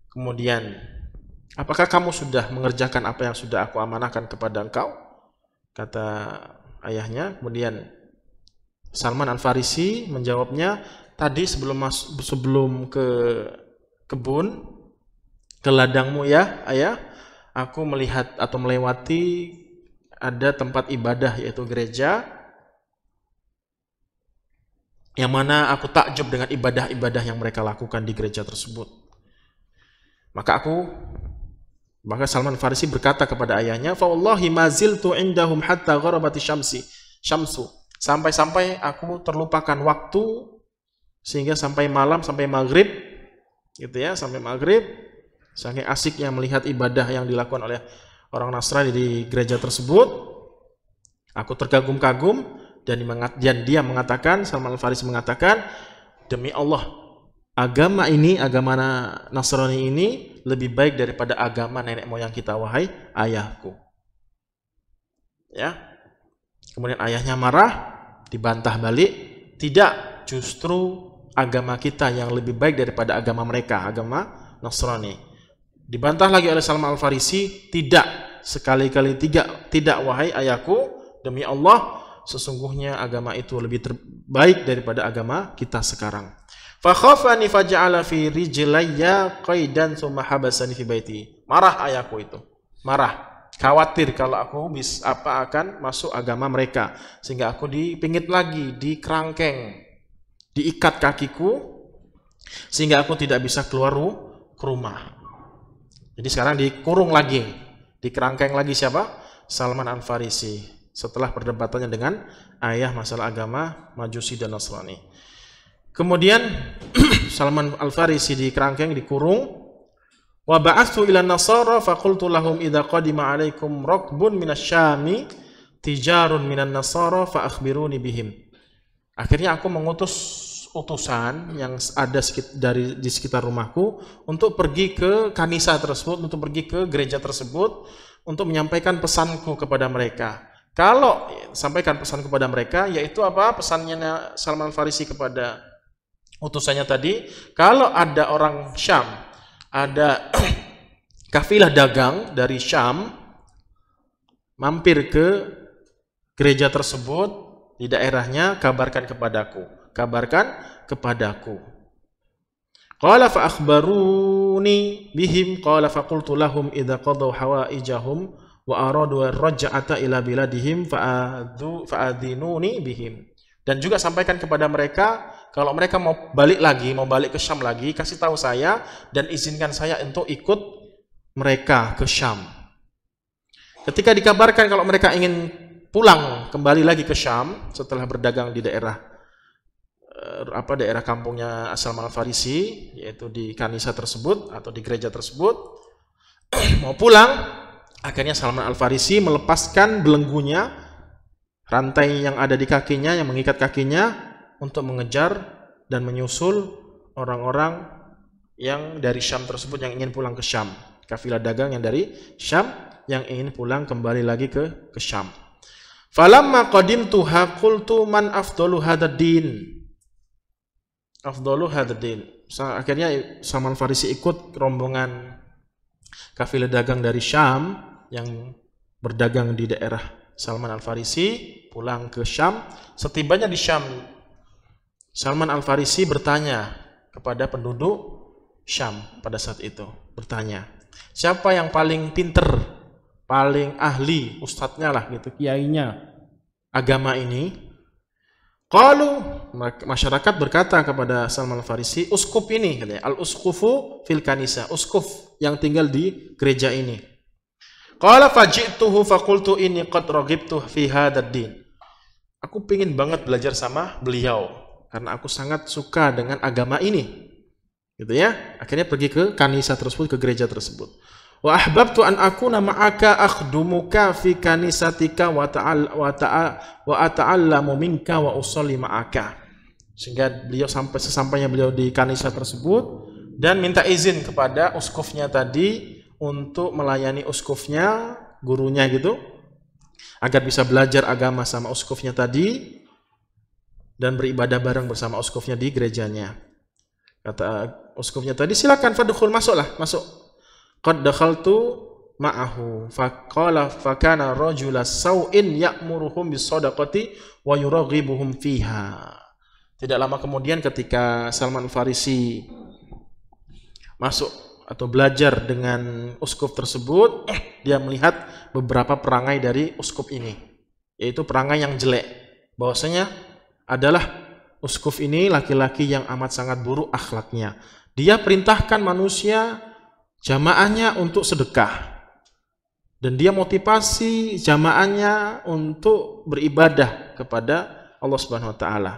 Kemudian, "Apakah kamu sudah mengerjakan apa yang sudah aku amanahkan kepada engkau?" Kata ayahnya. Kemudian Salman Al-Farisi menjawabnya, "Tadi sebelum ke kebun, ke ladangmu ya ayah, aku melihat atau melewati ada tempat ibadah yaitu gereja, yang mana aku takjub dengan ibadah-ibadah yang mereka lakukan di gereja tersebut." Maka Salman Farisi berkata kepada ayahnya, "Fa wallahi ma ziltu indahum hatta gharabati syamsu." Sampai-sampai aku terlupakan waktu sehingga sampai malam, sampai maghrib gitu ya, sampai maghrib, saking asiknya melihat ibadah yang dilakukan oleh orang Nasrani di gereja tersebut. Aku terkagum-kagum dan dia mengatakan, Salman Al-Farisi mengatakan, "Demi Allah, agama Nasrani ini lebih baik daripada agama nenek moyang kita, wahai ayahku." Ya. Kemudian ayahnya marah, dibantah balik, "Tidak, justru agama kita yang lebih baik daripada agama mereka, agama Nasrani." Dibantah lagi oleh Salman Al-Farisi, "Tidak, sekali-kali tidak wahai ayahku, demi Allah, sesungguhnya agama itu lebih terbaik daripada agama kita sekarang." Fa khafani faja'ala fi rijlayya qaidan tsumma habasani fi baiti. Marah ayahku itu. Marah. Khawatir kalau aku akan masuk agama mereka, sehingga aku dipingit lagi, dikerangkeng, diikat kakiku sehingga aku tidak bisa keluar ke rumah. Jadi sekarang dikurung lagi, dikerangkeng lagi siapa? Salman Al-Farisi setelah perdebatannya dengan ayah masalah agama Majusi dan Nasrani. Kemudian Salman Al-Farisi dikerangkeng, dikurung. Wa ba'athu ila nasara fa qultu lahum idza qadima 'alaikum rakbun minasyami tijarun minan nasara fa akhbiruni bihim. Akhirnya aku mengutus utusan yang ada di sekitar rumahku untuk pergi ke kanisa tersebut, untuk pergi ke gereja tersebut untuk menyampaikan pesanku kepada mereka. Kalau sampaikan pesan kepada mereka, yaitu apa? Pesannya Salman Al-Farisi kepada utusannya tadi, kalau ada orang Syam, ada kafilah dagang dari Syam mampir ke gereja tersebut di daerahnya, kabarkan kepadaku. Qala fa akhbaruni bihim qala fa qultu lahum idza qadaw hawaijahum wa aradu ar-raj'ata ila biladihim fa'adhinuni bihim. Dan juga sampaikan kepada mereka, kalau mereka mau balik ke Syam lagi, kasih tahu saya dan izinkan saya untuk ikut mereka ke Syam. Ketika dikabarkan kalau mereka ingin pulang kembali lagi ke Syam setelah berdagang di daerah kampungnya Salman Al-Farisi, yaitu di kanisa tersebut atau di gereja tersebut, mau pulang, akhirnya Salman Al-Farisi melepaskan belenggunya, rantai yang ada di kakinya yang mengikat kakinya, untuk mengejar dan menyusul orang-orang yang dari Syam tersebut yang ingin pulang ke Syam, kafilah dagang yang dari Syam yang ingin pulang kembali lagi ke Syam. Falamma qadimtuha qultu man afdalu hadzal din. Akhirnya Salman Farisi ikut rombongan kafilah dagang dari Syam yang berdagang di daerah Salman Al-Farisi pulang ke Syam. Setibanya di Syam, Salman Al-Farisi bertanya kepada penduduk Syam pada saat itu, bertanya, siapa yang paling pinter, paling ahli, ustadznya lah gitu, kiainya agama ini? Qalu, masyarakat berkata kepada Salman Al-Farisi, uskuf ini, katanya, al-uskufu fil kanisa, uskuf yang tinggal di gereja ini. Qala faji'tuhu faqultu inni qad raghibtu fi hadzal din. Aku pingin banget belajar sama beliau karena aku sangat suka dengan agama ini. Gitu ya. Akhirnya pergi ke kanisa tersebut, ke gereja tersebut. Wa ahbabtu an akuna ma'aka akhdumuka fi kanisatika wa ata'allamu minka wa usalli ma'aka. Sehingga beliau sesampainya beliau di kanisa tersebut dan minta izin kepada uskufnya tadi untuk melayani gurunya gitu, agar bisa belajar agama sama uskufnya tadi, dan beribadah bareng bersama uskufnya di gerejanya. Kata uskufnya tadi, silakan fadkhul, masuklah, masuk. Qad dakhaltu ma'ahu faqala fakana rajula sau'in ya'muruhum bis-shadaqati wa yuraghibuhum fiha. Tidak lama kemudian ketika Salman Al-Farisi masuk atau belajar dengan uskup tersebut, dia melihat beberapa perangai dari uskup ini, yaitu perangai yang jelek. Bahwasanya adalah uskup ini laki-laki yang amat sangat buruk akhlaknya. Dia perintahkan manusia jamaahnya untuk sedekah, dan dia motivasi jamaahnya untuk beribadah kepada Allah Subhanahu wa taala.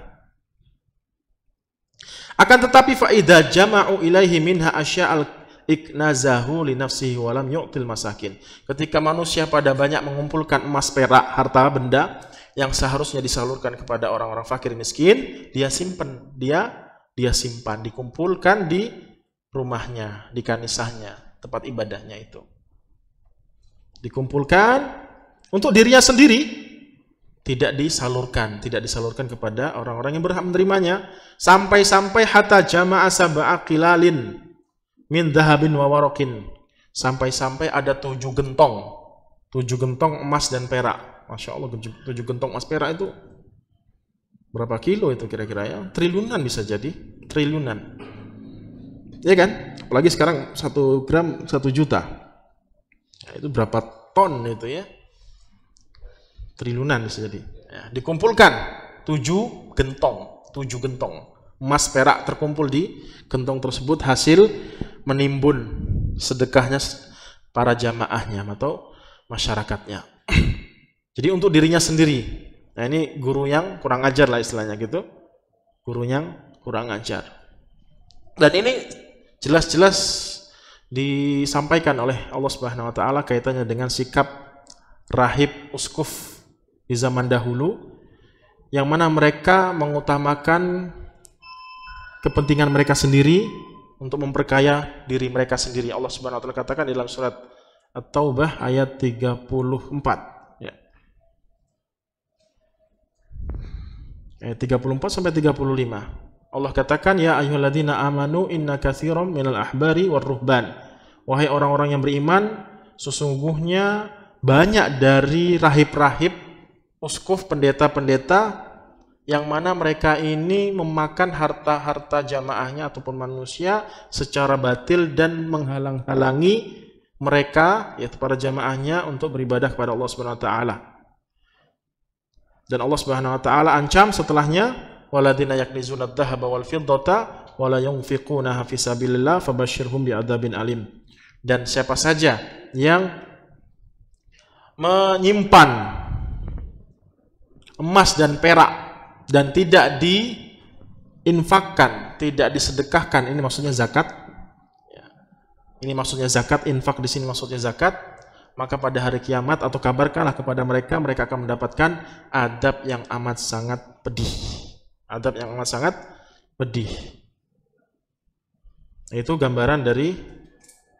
Akan tetapi fa idza jama'u ilaihi minha asya'al iknazahu li nafsihi wa lam yu'til masakin. Ketika manusia pada banyak mengumpulkan emas, perak, harta benda yang seharusnya disalurkan kepada orang-orang fakir miskin, dia simpan, dia simpan, dikumpulkan di rumahnya, di kanisahnya, tempat ibadahnya itu. Dikumpulkan untuk dirinya sendiri, tidak disalurkan kepada orang-orang yang berhak menerimanya, sampai-sampai hatta jama'a sab'a qilalin min dhahabin wa warakin, sampai-sampai ada 7 gentong emas dan perak. Masya Allah, 7 gentong emas perak itu berapa kilo itu kira-kira ya? Triliunan bisa jadi, triliunan. Ya kan? Apalagi sekarang 1 gram 1 juta. Nah, itu berapa ton itu ya? Triliunan bisa jadi. Ya, dikumpulkan 7 gentong emas perak terkumpul di gentong tersebut, hasil menimbun sedekahnya para jamaahnya atau masyarakatnya. Jadi untuk dirinya sendiri. Nah, ini guru yang kurang ajar lah istilahnya gitu. Guru yang kurang ajar. Dan ini jelas-jelas disampaikan oleh Allah Subhanahu wa taala kaitannya dengan sikap rahib uskuf di zaman dahulu, yang mana mereka mengutamakan kepentingan mereka sendiri untuk memperkaya diri mereka sendiri. Allah Subhanahu wa taala katakan dalam surat At-Taubah ayat 34 ya. Ayat 34 sampai 35. Allah katakan, ya ayyuhalladzina amanu inna katsiran minal ahbari war ruhban. Wahai orang-orang yang beriman, sesungguhnya banyak dari rahib-rahib, uskuf, pendeta-pendeta, yang mana mereka ini memakan harta-harta jamaahnya ataupun manusia secara batil dan menghalang-halangi mereka, yaitu para jamaahnya, untuk beribadah kepada Allah Subhanahu wa taala. Dan Allah Subhanahu wa taala ancam setelahnya, waladina yaknizuna adh-dhahaba wal fiddata wa la yunfiqunaha fi sabilillah fabashshirhum bi'adzabin alim. Dan siapa saja yang menyimpan emas dan perak dan tidak diinfakkan, tidak disedekahkan, ini maksudnya zakat. Ini maksudnya zakat, infak di sini maksudnya zakat. Maka pada hari kiamat, atau kabarkanlah kepada mereka, mereka akan mendapatkan adab yang amat sangat pedih. Adab yang amat sangat pedih. Itu gambaran dari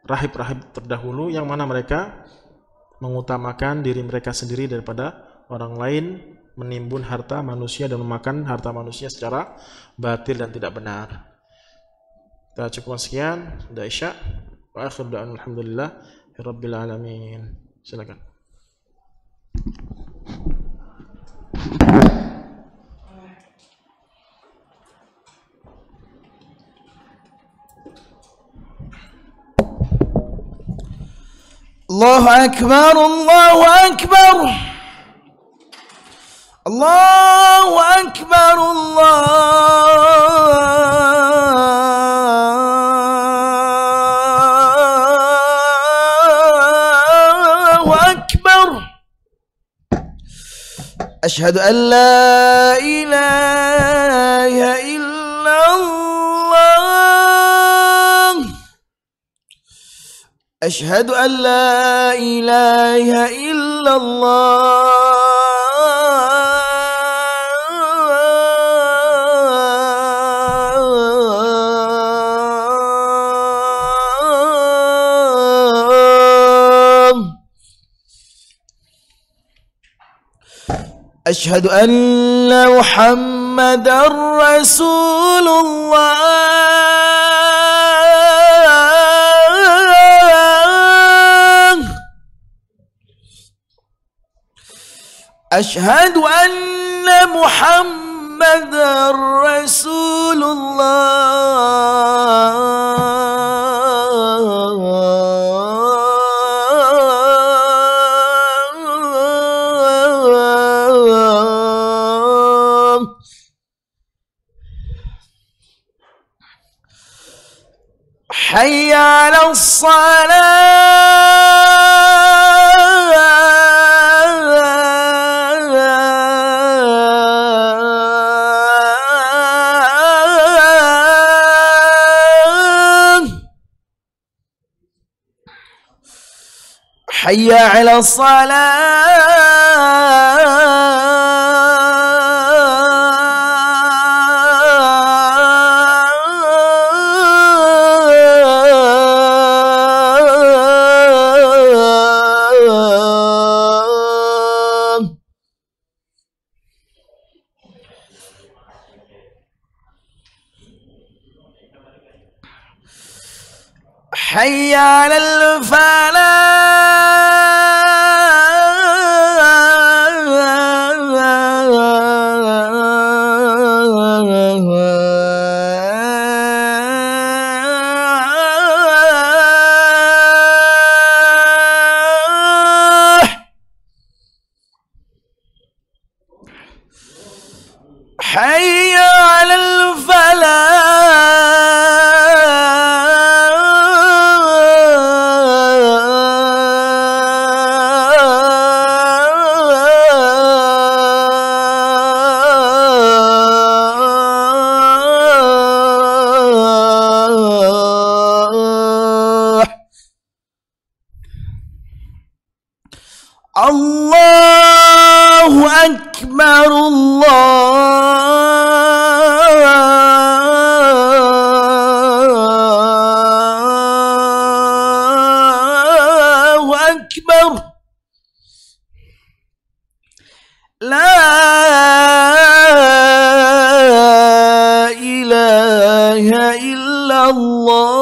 rahib-rahib terdahulu, yang mana mereka mengutamakan diri mereka sendiri daripada orang lain, menimbun harta manusia dan memakan harta manusia secara batil dan tidak benar. Kita cukup sekian, sudah Isya. Wa akhir da'an alhamdulillah rabbil alamin. Silakan. Allahu akbar, Allahu akbar. Allahu akbar, Allahu akbar. Ashhadu an la ilaha illallah. Ashhadu an la ilaha illallah. أشهد أن محمد محمدًا رسول الله أشهد أن محمدًا رسول الله حي على الصلاة حي على الصلاة حي على الفلاح حي على الفلاح الله أكبر الله أكبر لا إله إلا الله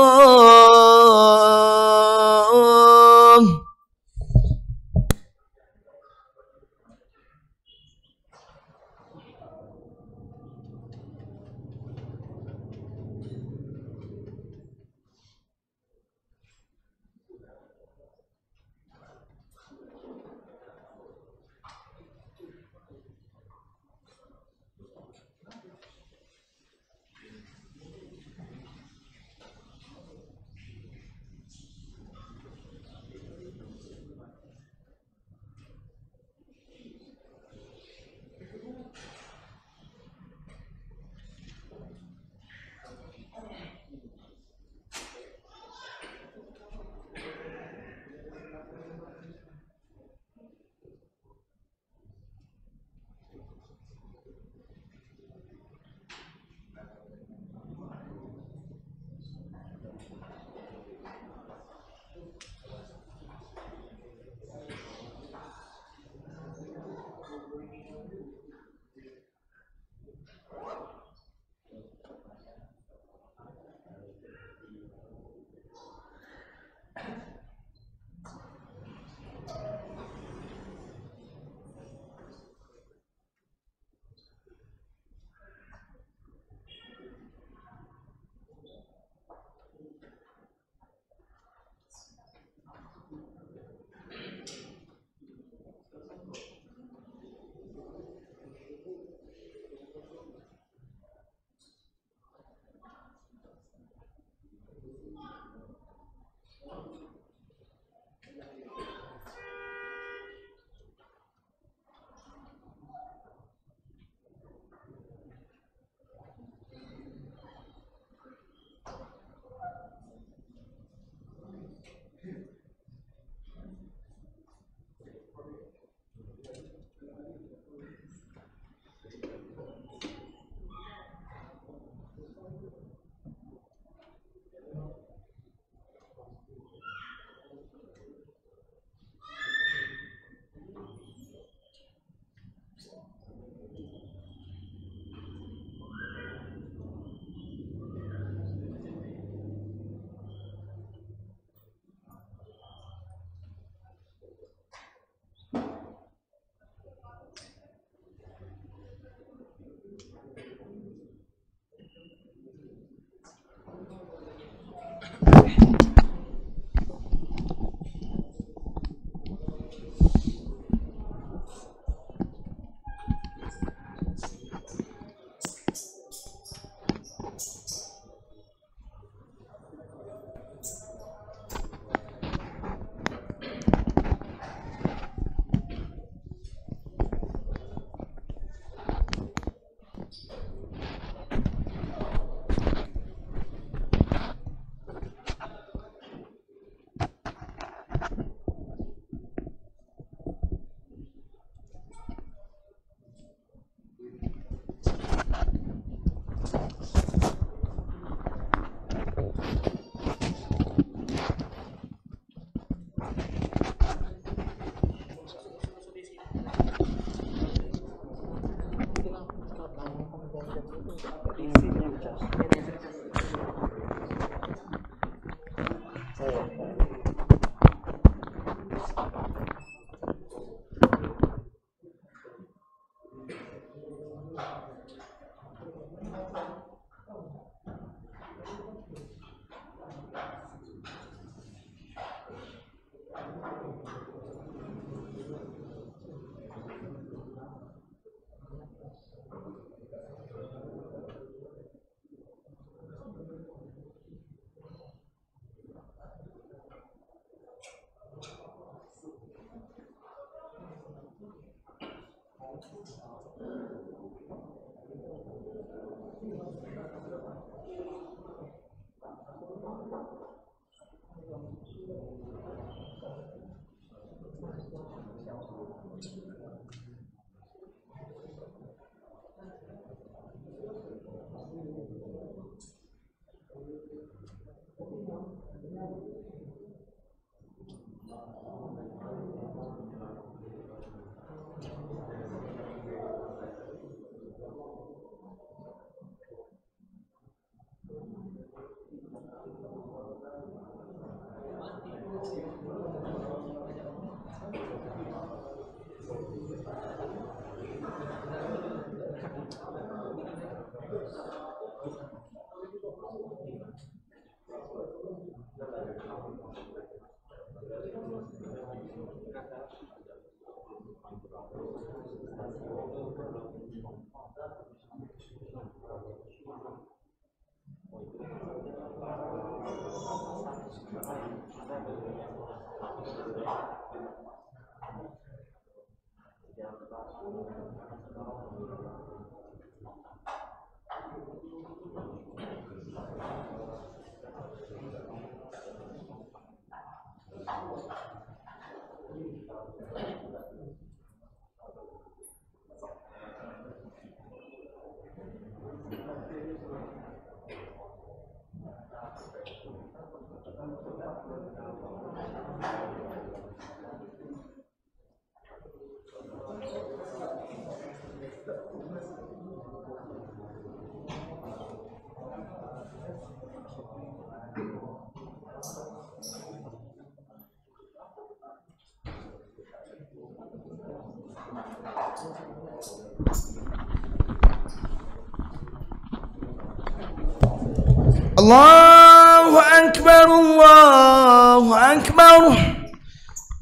الله أكبر الله أكبر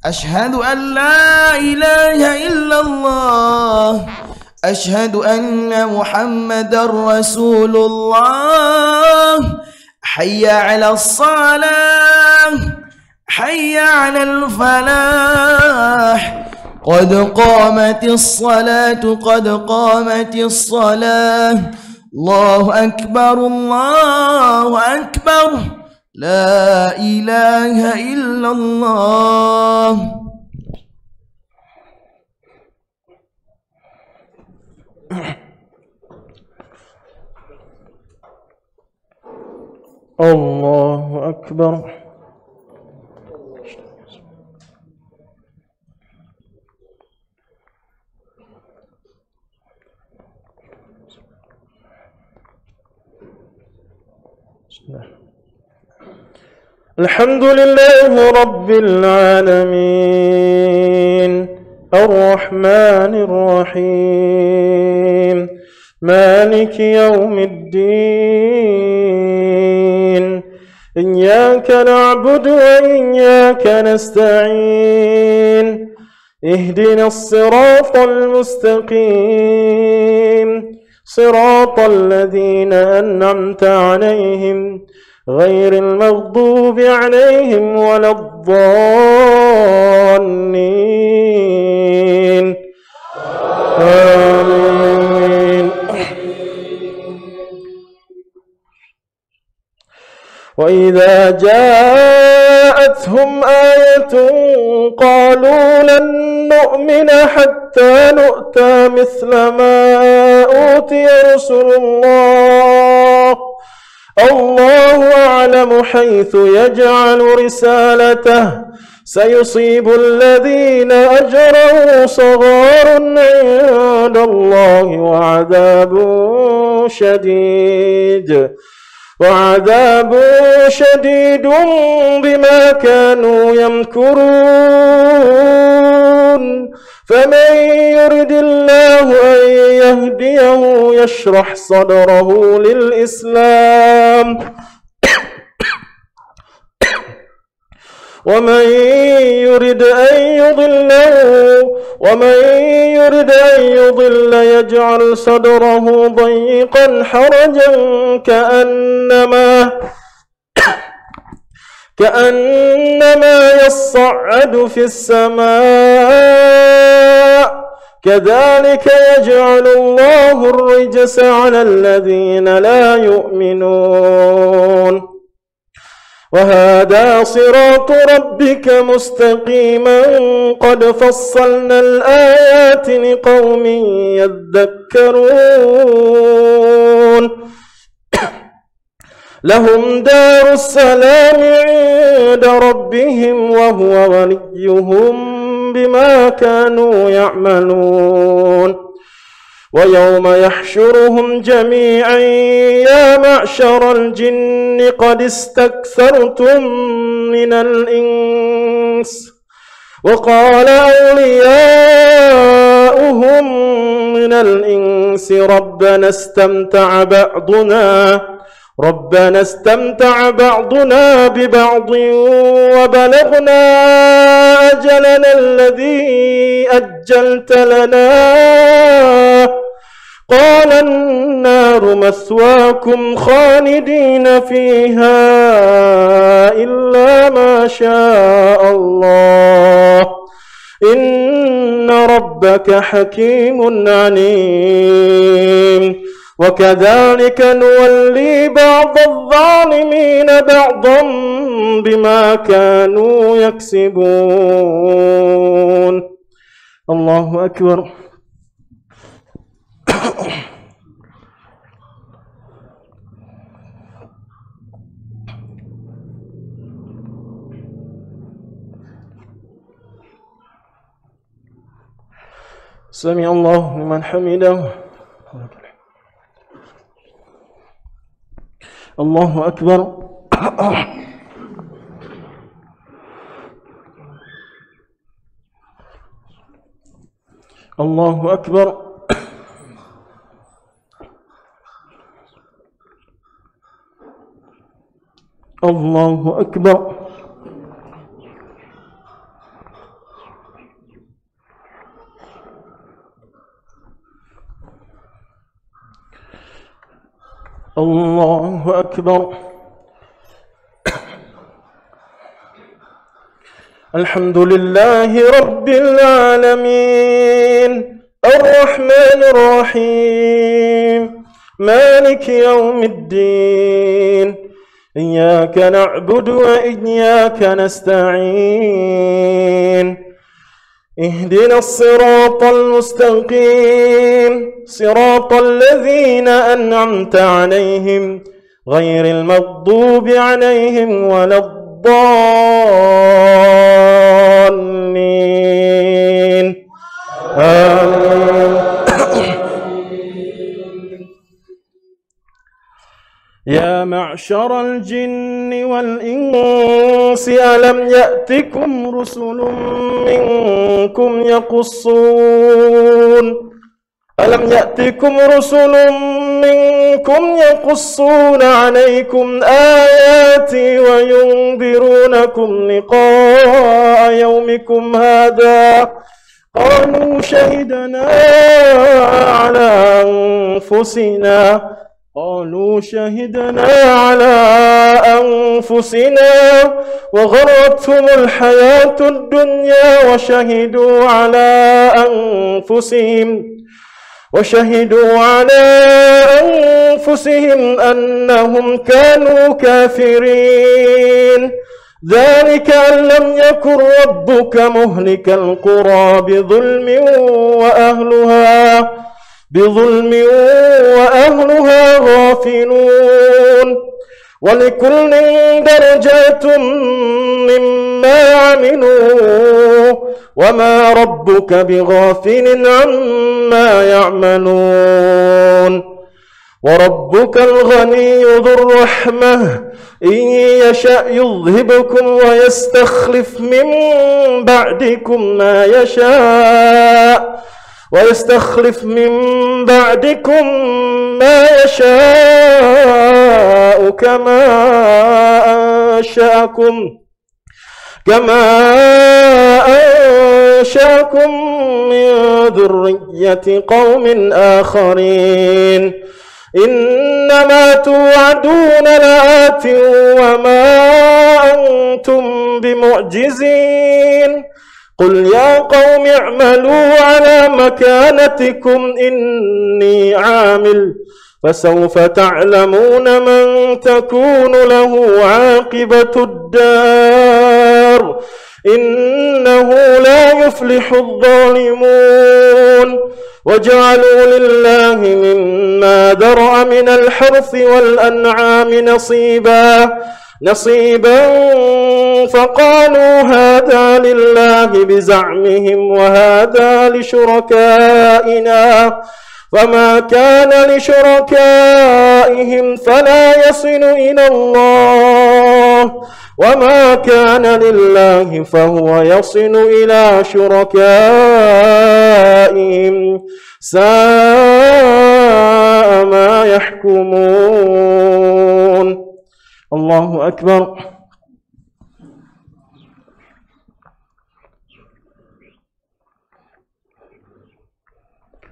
أشهد أن لا إله إلا الله أشهد أن محمدا رسول الله حي على الصلاة حي على الفلاح قد قامت الصلاة قد قامت الصلاة الله أكبر الله أكبر لا إله إلا الله الله أكبر الحمد لله رب العالمين الرحمن الرحيم مالك يوم الدين إياك نعبد وإياك نستعين اهدنا الصراط المستقيم صراط الذين أنعمت عليهم غير المغضوب عليهم ولا الضالين آمين وإذا جاءتهم آية قالوا لن نؤمن حتى نؤتى مثل ما أوتي رسل الله الله أعلم حيث يجعل رسالته سيصيب الذين أجروا صغار عند الله وعذاب شديد وعذاب شديد بما كانوا يمكرون فمن يرد الله أن يهديه يشرح صدره للإسلام ومن يرد أن يضل يجعل صدره ضيقا حرجا كأنما يصعد في السماء كذلك يجعل الله الرجس على الذين لا يؤمنون وهذا صراط ربك مستقيما قد فصلنا الآيات لقوم يذكرون لهم دار السلام عند ربهم وهو وليهم بما كانوا يعملون ويوم يحشرهم جميعا يا معشر الجن قد استكثرتم من الإنس وقال أولياؤهم من الإنس ربنا استمتع بعضنا ببعض وبلغنا أجلنا الذي أجلت لنا قال النار مثواكم خالدين فيها إلا ما شاء الله إن ربك حكيم عليم وكذلك نولي بعض الظالمين بعضا بما كانوا يكسبون. الله أكبر. سمع الله لمن حمده. الله أكبر. الله أكبر. الله أكبر. الله أكبر. الحمد لله رب العالمين الرحمن الرحيم مالك يوم الدين إياك نعبد وإياك نستعين اهدنا الصراط المستقيم صراط الذين أنعمت عليهم غير المغضوب عليهم ولا الضالين آمين. يا معشر الجن والإنس ألم يأتكم رسل منكم يقصون عليكم آياتي وينذرونكم لقاء يومكم هذا قالوا شهدنا على أنفسنا وغرتهم الحياة الدنيا وشهدوا على أنفسهم أنهم كانوا كافرين ذلك أن لم يكن ربك مهلك القرى بظلم وأهلها غافلون ولكل درجات مما عملوا وما ربك بغافل عما يعملون وربك الغني ذو الرحمة إن يشأ يذهبكم ويستخلف من بعدكم ما يشاء كما أنشأكم من ذرية قوم آخرين إنما توعدون لآت وما أنتم بمعجزين قل يا قوم اعملوا على مكانتكم إني عامل فسوف تعلمون من تكون له عاقبة الدار إنه لا يفلح الظالمون وجعلوا لله مما ذرأ من الحرث والأنعام نصيبا فقالوا هذا لله بزعمهم وهذا لشركائنا فما كان لشركائهم فلا يصل إلى الله وما كان لله فهو يصل إلى شركائهم ساء ما يحكمون. الله أكبر.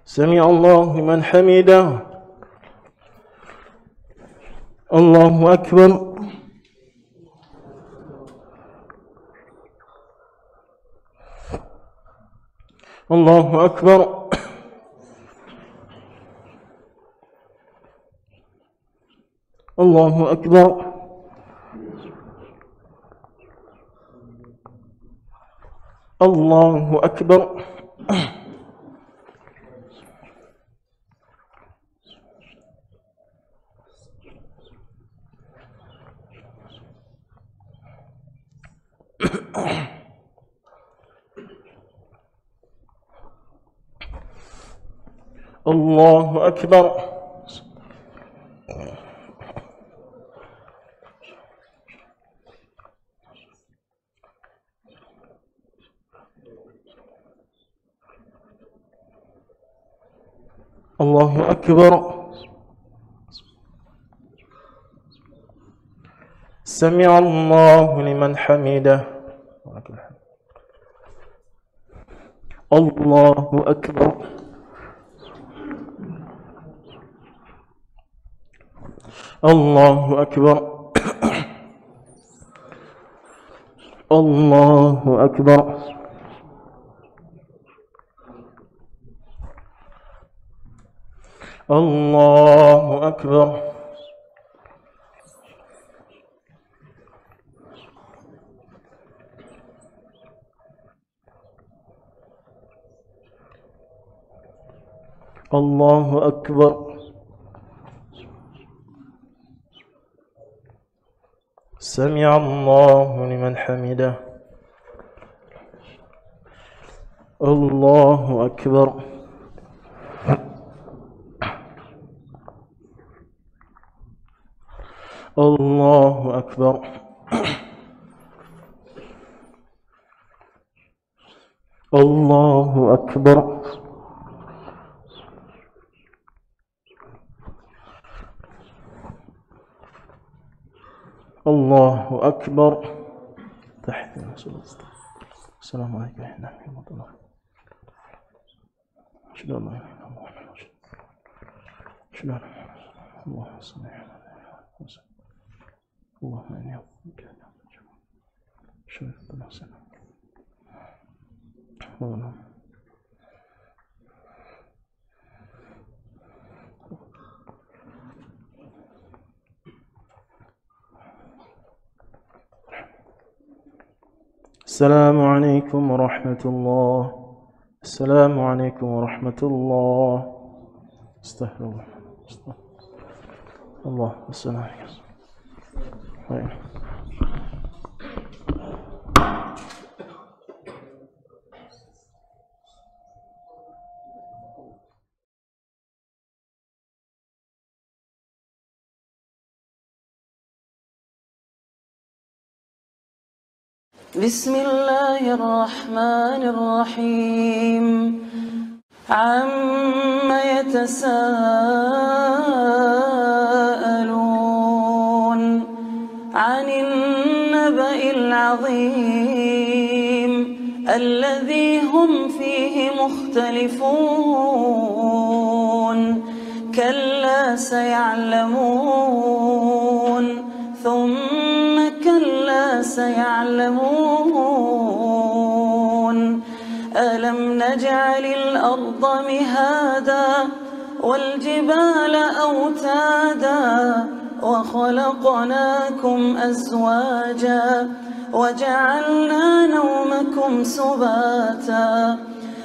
سمع الله لمن حمده. الله أكبر. الله أكبر. الله أكبر. الله أكبر. الله أكبر. الله أكبر. سمع الله لمن حمده. الله أكبر. الله أكبر. الله أكبر. الله أكبر. الله أكبر. سمع الله لمن حمده. الله أكبر. الله أكبر. الله أكبر. الله أكبر. تحت السلام عليكم ورحمة الله. أشهد أن لا إله إلا الله. أشهد أن اللهم صل على محمد. اللهم إني أعوذ بك من شر ما السلام عليكم ورحمة الله. السلام عليكم ورحمة الله. استغفر الله. الله السلام عليكم. بسم الله الرحمن الرحيم عم يتساءلون عن النبأ العظيم الذي هم فيه مختلفون كلا سيعلمون ثم كلا سيعلمون ألم نجعل الأرض مهادا والجبال أوتادا وخلقناكم أزواجا وجعلنا نومكم سباتا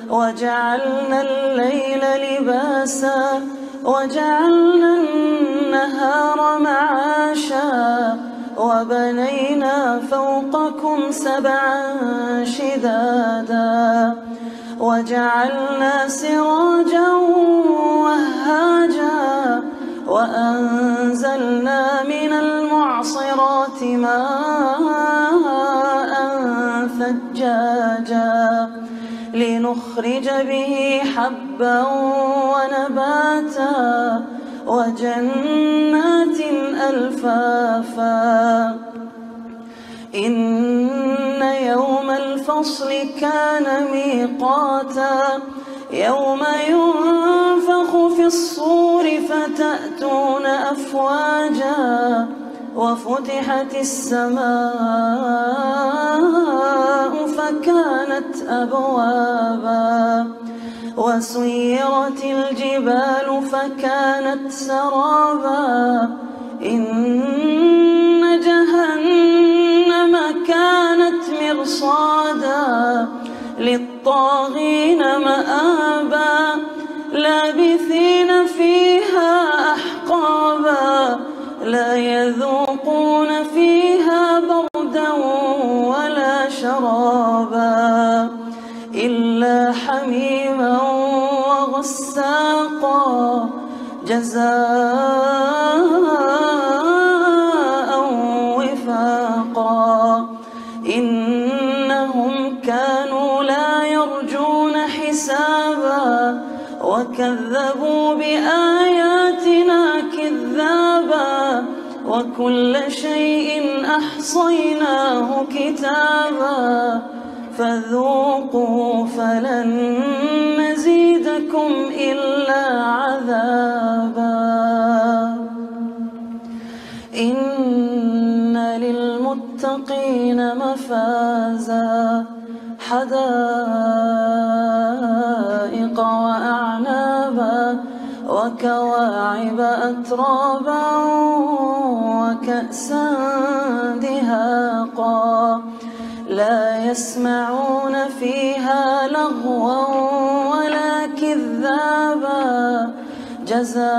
وجعلنا الليل لباسا وجعلنا النهار معاشا وبنينا فوقكم سبعا شدادا وجعلنا سراجا وهاجا وأنزلنا من المعصرات ماء ثجاجا لنخرج به حبا ونباتا وجنات ألفافا إن يوم الفصل كان ميقاتا يوم ينفخ في الصور فتأتون أفواجا وفتحت السماء فكانت أبوابا وسيرت الجبال فكانت سرابا إن جهنم كانت مرصادا للطاغين مآبا لابثين فيها أحقابا لا يذوقون فيها بردا ولا شرابا إلا حميما وغساقا جزاء وفاقا إنهم كانوا لا يرجون حسابا وكذبوا بآياتنا كذابا وكل شيء أحصيناه كتابا فذوقوا فلن نزيدكم إلا عذابا إن للمتقين مفازا حدائق وأعنابا وكواعب أترابا وكأسا دهاقا لا يسمعون فيها لغوا ولا كذابا جزاء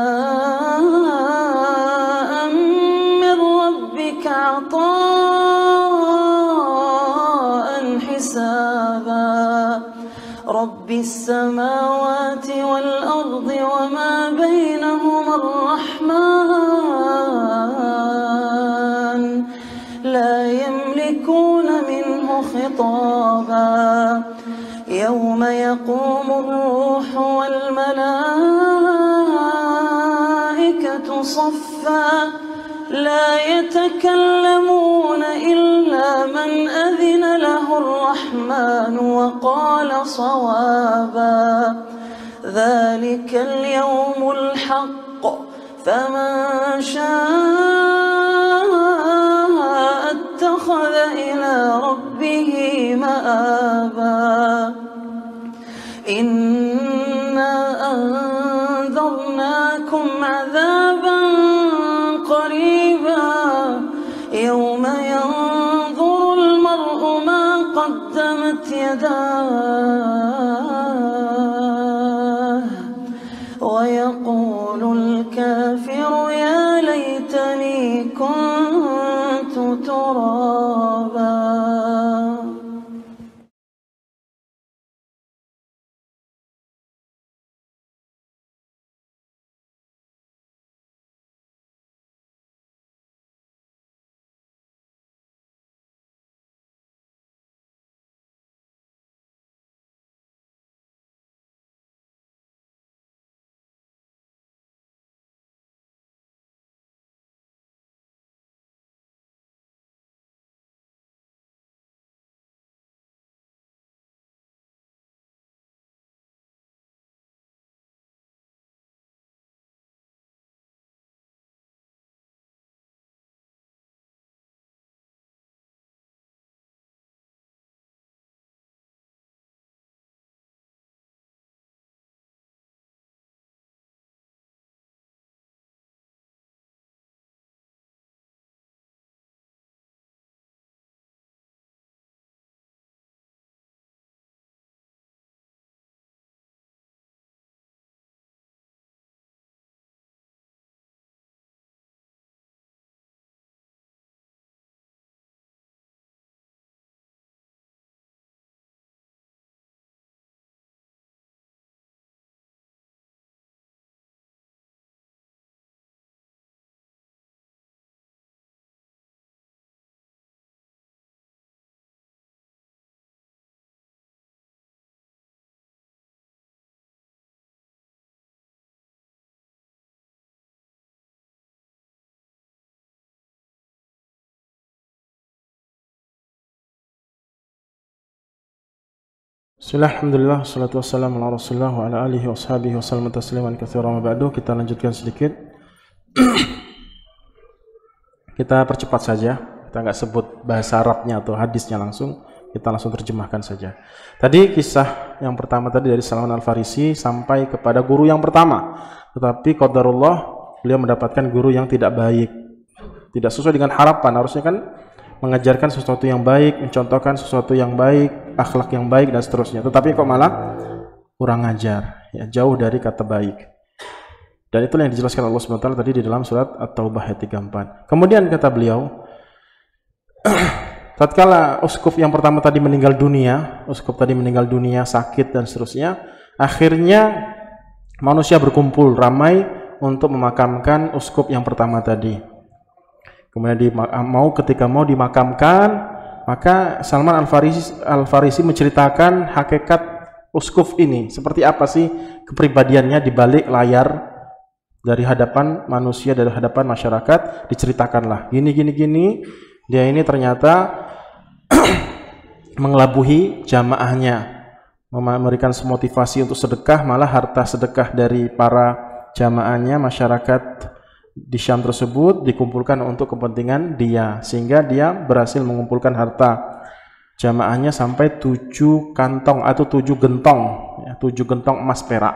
من ربك عطاء حسابا رب السماوات والأرض وما بينهما الرحمن لا يملكون منه خطابا يوم يقوم الروح والملائكة صفا لا يتكلمون إلا من أذن له الرحمن وقال صوابا ذلك اليوم الحق فمن شاء اتخذ إلى ربه مآبا إنا أنذرناكم عذابا قريبا يوم ينظر المرء ما قدمت يداه ويقول الكافر يا ليتني كنت ترابا. Bismillah, alhamdulillah, salatu wassalamu ala rasulullah wa ala alihi wa sahbihi wa sallam tasliman katsiran wa ba'du. Kita lanjutkan sedikit. Kita percepat saja, kita nggak sebut bahasa Arabnya atau hadisnya langsung, kita langsung terjemahkan saja. Tadi kisah yang pertama tadi dari Salman Al-Farisi sampai kepada guru yang pertama, tetapi qadarullah beliau mendapatkan guru yang tidak baik, tidak sesuai dengan harapan. Harusnya kan mengajarkan sesuatu yang baik, mencontohkan sesuatu yang baik, akhlak yang baik dan seterusnya. Tetapi kok malah kurang ajar, ya, jauh dari kata baik. Dan itulah yang dijelaskan Allah SWT tadi di dalam surat At-Taubah ayat 34. Kemudian kata beliau, tatkala uskup yang pertama tadi meninggal dunia, sakit dan seterusnya, akhirnya manusia berkumpul ramai untuk memakamkan uskup yang pertama tadi. Kemudian ketika mau dimakamkan, maka Salman Al-Farisi menceritakan hakikat uskup ini. Seperti apa sih kepribadiannya di balik layar, dari hadapan manusia, dari hadapan masyarakat, diceritakanlah. Gini. Dia ini ternyata mengelabuhi jamaahnya, memberikan motivasi untuk sedekah, malah harta sedekah dari para jamaahnya, masyarakat di Syam tersebut dikumpulkan untuk kepentingan dia, sehingga dia berhasil mengumpulkan harta jamaahnya sampai 7 kantong atau 7 gentong, ya, 7 gentong emas perak.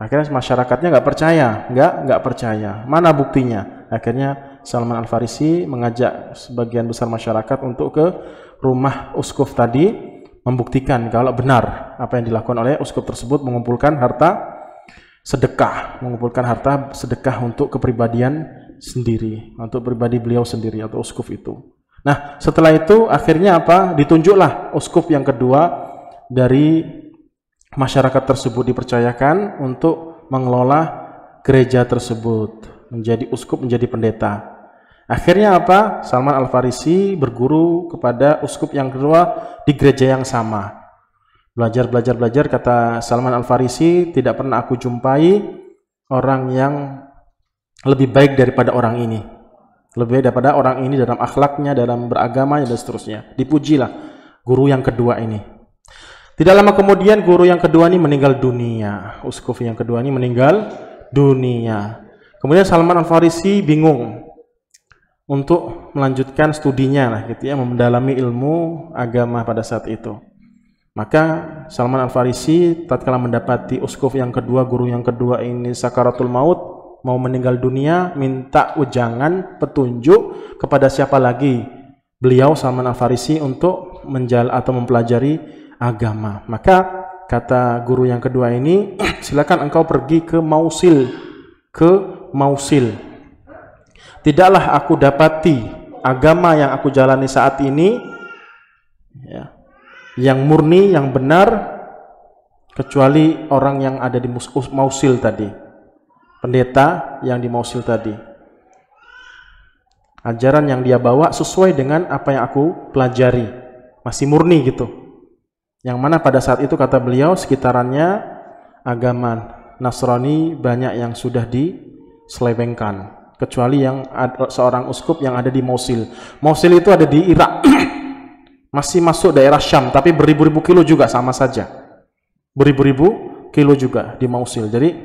Akhirnya masyarakatnya nggak percaya. Mana buktinya? Akhirnya Salman Al-Farisi mengajak sebagian besar masyarakat untuk ke rumah uskup tadi, membuktikan kalau benar apa yang dilakukan oleh uskup tersebut, mengumpulkan harta sedekah untuk kepribadian sendiri, untuk pribadi beliau sendiri atau uskup itu. Nah, setelah itu akhirnya apa? Ditunjuklah uskup yang kedua dari masyarakat tersebut, dipercayakan untuk mengelola gereja tersebut, menjadi uskup, menjadi pendeta. Akhirnya apa? Salman Al-Farisi berguru kepada uskup yang kedua di gereja yang sama. Belajar, kata Salman Al-Farisi, tidak pernah aku jumpai orang yang lebih baik daripada orang ini. Lebih baik daripada orang ini dalam akhlaknya, dalam beragamanya dan seterusnya. Dipujilah guru yang kedua ini. Tidak lama kemudian guru yang kedua ini meninggal dunia. Uskup yang kedua ini meninggal dunia. Kemudian Salman Al-Farisi bingung untuk melanjutkan studinya lah gitu ya, mendalami ilmu agama pada saat itu. Maka Salman Al-Farisi tatkala mendapati uskup yang kedua, guru yang kedua ini sakaratul maut, mau meninggal dunia, minta ujangan, petunjuk kepada siapa lagi beliau Salman Al-Farisi untuk mempelajari agama. Maka kata guru yang kedua ini, silakan engkau pergi ke Mausil. Tidaklah aku dapati agama yang aku jalani saat ini, ya, yang murni, yang benar, kecuali orang yang ada di Mausil tadi, pendeta yang di Mausil tadi. Ajaran yang dia bawa sesuai dengan apa yang aku pelajari, masih murni gitu. Yang mana pada saat itu kata beliau, sekitarannya agama Nasrani banyak yang sudah diselewengkan, kecuali yang seorang uskup yang ada di Mausil. Mausil itu ada di Irak. Masih masuk daerah Syam, tapi beribu-ribu kilo juga, sama saja. Beribu-ribu kilo juga di Mausil. Jadi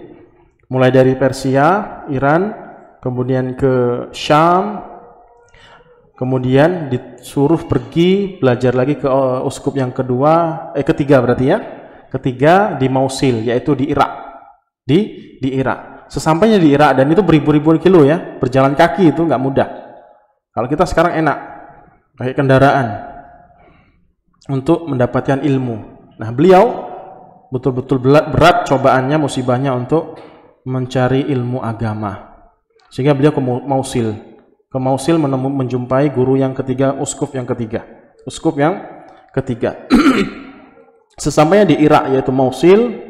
mulai dari Persia, Iran, kemudian ke Syam, kemudian disuruh pergi belajar lagi ke uskup yang ketiga berarti ya. Ketiga di Mausil, yaitu di Irak. Di Irak. Sesampainya di Irak, dan itu beribu-ribu kilo ya, berjalan kaki itu nggak mudah. Kalau kita sekarang enak, pakai kendaraan untuk mendapatkan ilmu. Nah, beliau betul-betul berat cobaannya, musibahnya untuk mencari ilmu agama. Sehingga beliau ke Mausil. Ke Mausil menjumpai guru yang ketiga, uskup yang ketiga. Sesampainya di Irak, yaitu Mausil,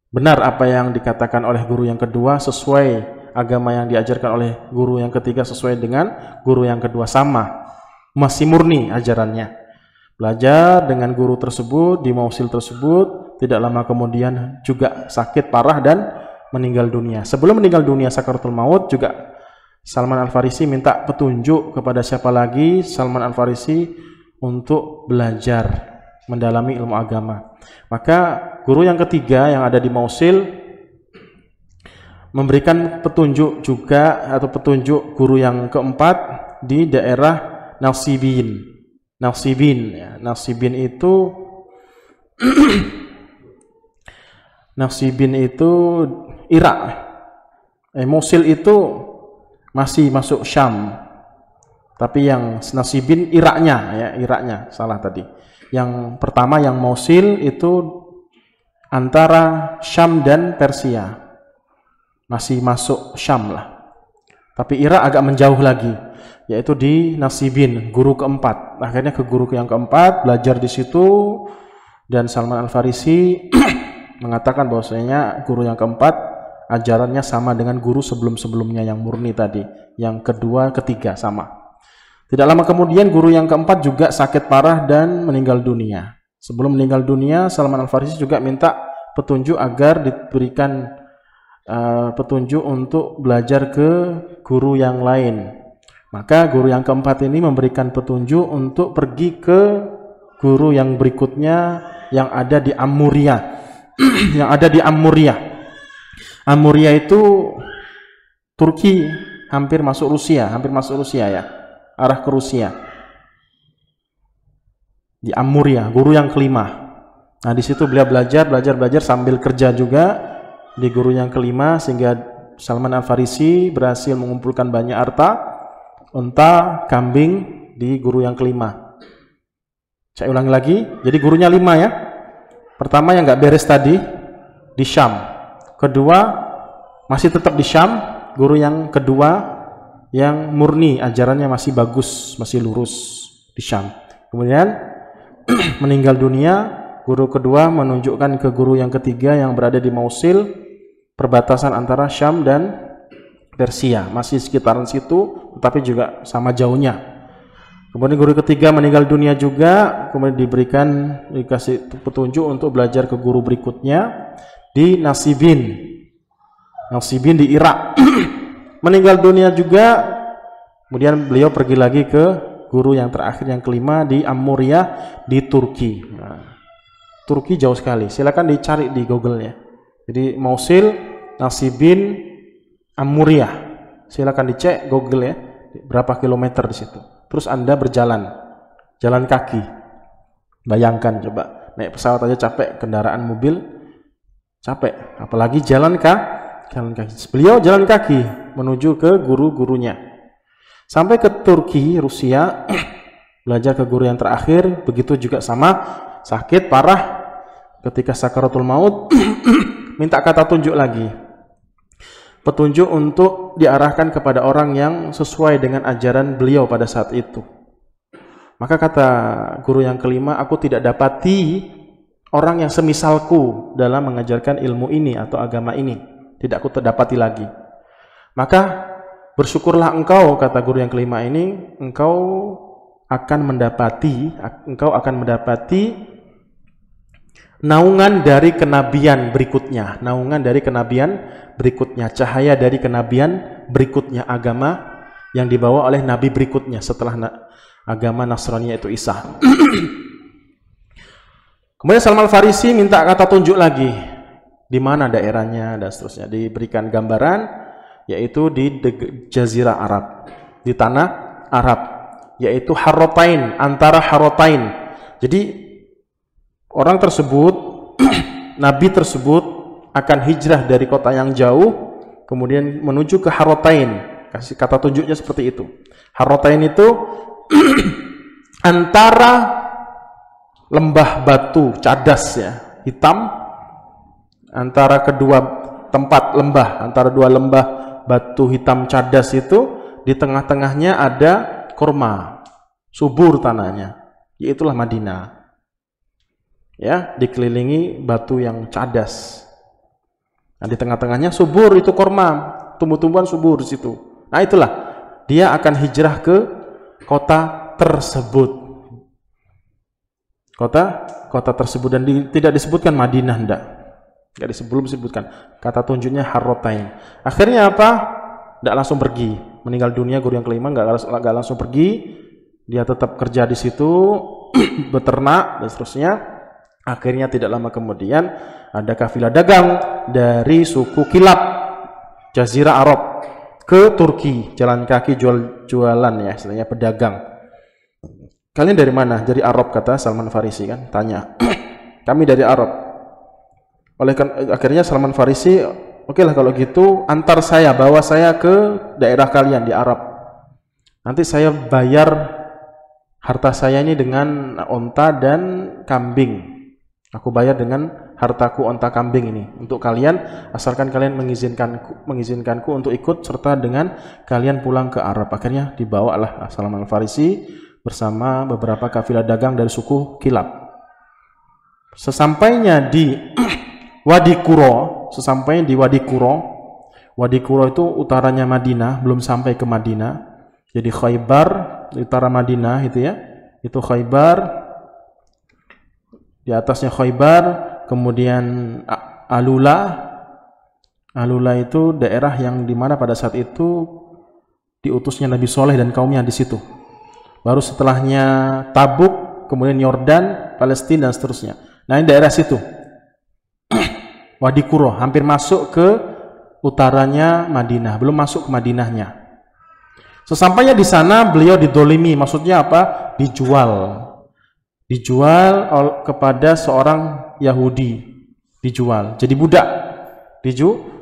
benar apa yang dikatakan oleh guru yang kedua, sesuai agama yang diajarkan oleh guru yang ketiga, sesuai dengan guru yang kedua, sama. Masih murni ajarannya. Belajar dengan guru tersebut di Mausil tersebut, tidak lama kemudian juga sakit parah dan meninggal dunia. Sebelum meninggal dunia sakaratul maut juga Salman Al-Farisi minta petunjuk kepada siapa lagi Salman Al-Farisi untuk belajar mendalami ilmu agama. Maka guru yang ketiga yang ada di Mosul memberikan petunjuk juga, atau petunjuk guru yang keempat di daerah Nasibin. Nasibin itu Nasibin itu Irak. Mosul itu masih masuk Syam. Tapi yang Nasibin Iraknya, salah tadi. Yang pertama yang Mosul itu antara Syam dan Persia. Masih masuk Syam lah. Tapi Irak agak menjauh lagi, yaitu di Nasibin, guru keempat. Akhirnya ke guru yang keempat, belajar di situ, dan Salman Al-Farisi mengatakan bahwasanya guru yang keempat ajarannya sama dengan guru sebelum-sebelumnya yang murni tadi, yang kedua, ketiga sama. Tidak lama kemudian guru yang keempat juga sakit parah dan meninggal dunia. Sebelum meninggal dunia, Salman Al-Farisi juga minta petunjuk agar diberikan petunjuk untuk belajar ke guru yang lain. Maka guru yang keempat ini memberikan petunjuk untuk pergi ke guru yang berikutnya yang ada di Amuriya. Yang ada di Amuriya. Amuriya itu Turki, hampir masuk Rusia ya. Arah ke Rusia. Di Amuriya, guru yang kelima. Nah, di situ beliau belajar sambil kerja juga di guru yang kelima, sehingga Salman Al-Farisi berhasil mengumpulkan banyak harta, unta, kambing di guru yang kelima. Saya ulangi lagi, jadi gurunya 5 ya. Pertama yang nggak beres tadi di Syam. Kedua masih tetap di Syam, guru yang kedua yang murni, ajarannya masih bagus, masih lurus di Syam. Kemudian meninggal dunia, guru kedua menunjukkan ke guru yang ketiga yang berada di Mosul, perbatasan antara Syam dan Persia, masih sekitaran situ, tetapi juga sama jauhnya. Kemudian guru ketiga meninggal dunia juga, kemudian dikasih petunjuk untuk belajar ke guru berikutnya di Nasibin di Irak. Meninggal dunia juga, kemudian beliau pergi lagi ke guru yang terakhir yang kelima di Amuriya di Turki. Nah, Turki jauh sekali, silakan dicari di Google ya. Jadi Mosul, Nasibin, Amuriya, silakan dicek Google ya, berapa kilometer di situ. Terus Anda jalan kaki. Bayangkan coba, naik pesawat aja capek, kendaraan mobil capek, apalagi jalan kaki. Beliau jalan kaki menuju ke guru-gurunya. Sampai ke Turki, Rusia, belajar ke guru yang terakhir, begitu juga sama, sakit parah, ketika sakaratul maut, minta kata tunjuk lagi. Petunjuk untuk diarahkan kepada orang yang sesuai dengan ajaran beliau pada saat itu. Maka kata guru yang kelima, aku tidak dapati orang yang semisalku dalam mengajarkan ilmu ini atau agama ini. Tidak aku terdapati lagi. Maka bersyukurlah engkau, kata guru yang kelima ini, engkau akan mendapati naungan dari kenabian berikutnya, cahaya dari kenabian berikutnya, agama yang dibawa oleh nabi berikutnya setelah agama Nasrani yaitu Isa. Kemudian Salman Al-Farisi minta kata tunjuk lagi, di mana daerahnya dan seterusnya. Diberikan gambaran, yaitu di Jazirah Arab, di tanah Arab, yaitu Harratain, antara Harratain. Jadi orang tersebut, nabi tersebut akan hijrah dari kota yang jauh, kemudian menuju ke Harratain. Kasih kata tunjuknya seperti itu. Harratain itu antara lembah batu cadas ya, hitam, antara kedua tempat lembah, antara dua lembah batu hitam cadas itu, di tengah-tengahnya ada kurma, subur tanahnya, yaitulah Madinah. Ya, dikelilingi batu yang cadas. Nah, di tengah-tengahnya subur, itu kurma, tumbuh-tumbuhan subur di situ. Nah, itulah dia akan hijrah ke kota tersebut. Kota tersebut, dan tidak disebutkan Madinah, enggak disebutkan. Kata tunjuknya Harratain. Akhirnya apa? Enggak langsung pergi. Meninggal dunia guru yang kelima, enggak langsung pergi. Dia tetap kerja di situ. beternak dan seterusnya. Akhirnya tidak lama kemudian ada kafilah dagang dari suku Kilab Jazirah Arab ke Turki, jalan kaki jualan ya, istilahnya pedagang. Kalian dari mana? Dari Arab, kata Salman Farisi kan, tanya. Kami dari Arab. Akhirnya Salman Farisi, oke lah kalau gitu antar saya, bawa saya ke daerah kalian di Arab. Nanti saya bayar harta saya ini dengan onta dan kambing. Aku bayar dengan hartaku onta kambing ini untuk kalian, asalkan kalian mengizinkanku untuk ikut serta dengan kalian pulang ke Arab. Akhirnya dibawalah Salman Farisi bersama beberapa kafilah dagang dari suku Kilab. Sesampainya di Wadi Qura, Wadi Qura itu utaranya Madinah, belum sampai ke Madinah. Jadi Khaybar utara Madinah itu ya, itu Khaybar. Di atasnya Khaybar, kemudian Alula itu daerah yang dimana pada saat itu diutusnya Nabi Soleh dan kaumnya di situ. Baru setelahnya Tabuk, kemudian Yordan, Palestina dan seterusnya. Nah ini daerah situ, Wadi Qura, hampir masuk ke utaranya Madinah, belum masuk ke Madinahnya. Sesampainya di sana beliau didolimi, maksudnya apa? Dijual kepada seorang Yahudi, dijual jadi budak,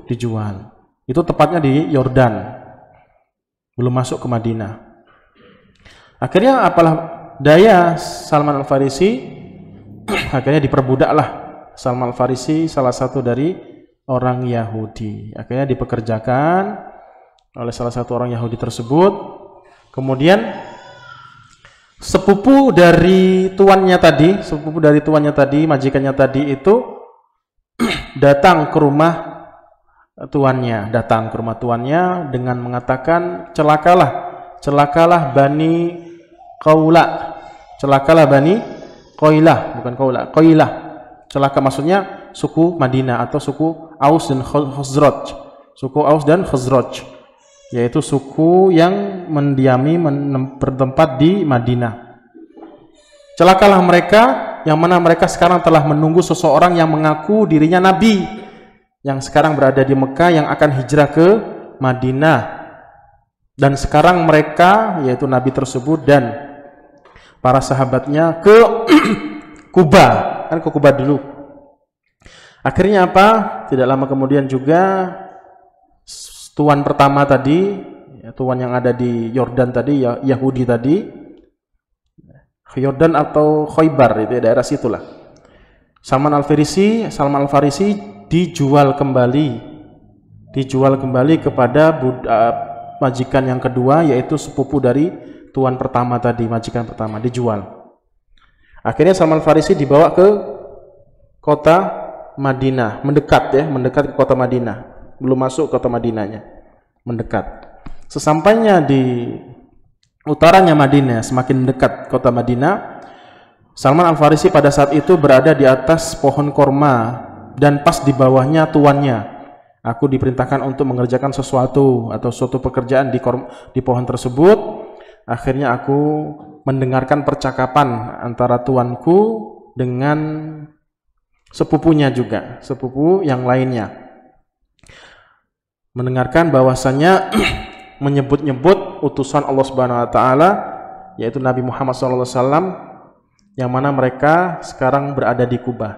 dijual. Itu tepatnya di Yordan, belum masuk ke Madinah. Akhirnya apalah daya Salman Al-Farisi, akhirnya diperbudaklah Salman Al-Farisi, salah satu dari orang Yahudi. Akhirnya dipekerjakan oleh salah satu orang Yahudi tersebut. Kemudian sepupu dari tuannya tadi, majikannya tadi itu datang ke rumah tuannya dengan mengatakan, celakalah Bani Qailah. Celaka maksudnya suku Madinah atau suku Aus dan Khazraj, yaitu suku yang mendiami bertempat di Madinah. Celakalah mereka, yang mana mereka sekarang telah menunggu seseorang yang mengaku dirinya Nabi, yang sekarang berada di Mekah, yang akan hijrah ke Madinah. Dan sekarang mereka, yaitu Nabi tersebut dan para sahabatnya, ke Kuba, kan ke Kuba dulu. Akhirnya apa? Tidak lama kemudian juga tuan pertama tadi, tuan yang ada di Yordan tadi, Yahudi tadi, Yordan atau Khaybar, itu daerah situlah. Salman Al-Farisi dijual kembali kepada majikan yang kedua, yaitu sepupu dari tuan pertama tadi, majikan pertama, dijual. Akhirnya Salman Al-Farisi dibawa ke kota Madinah, mendekat ke kota Madinah. Belum masuk kota Madinahnya, mendekat. Sesampainya di utaranya Madinah, semakin dekat kota Madinah, Salman Al-Farisi pada saat itu berada di atas pohon korma dan pas di bawahnya tuannya. Aku diperintahkan untuk mengerjakan sesuatu atau suatu pekerjaan di pohon tersebut. Akhirnya aku mendengarkan percakapan antara tuanku dengan sepupunya juga, sepupu yang lainnya. Mendengarkan bahwasanya menyebut-nyebut utusan Allah Subhanahu wa taala, yaitu Nabi Muhammad SAW, yang mana mereka sekarang berada di Kuba.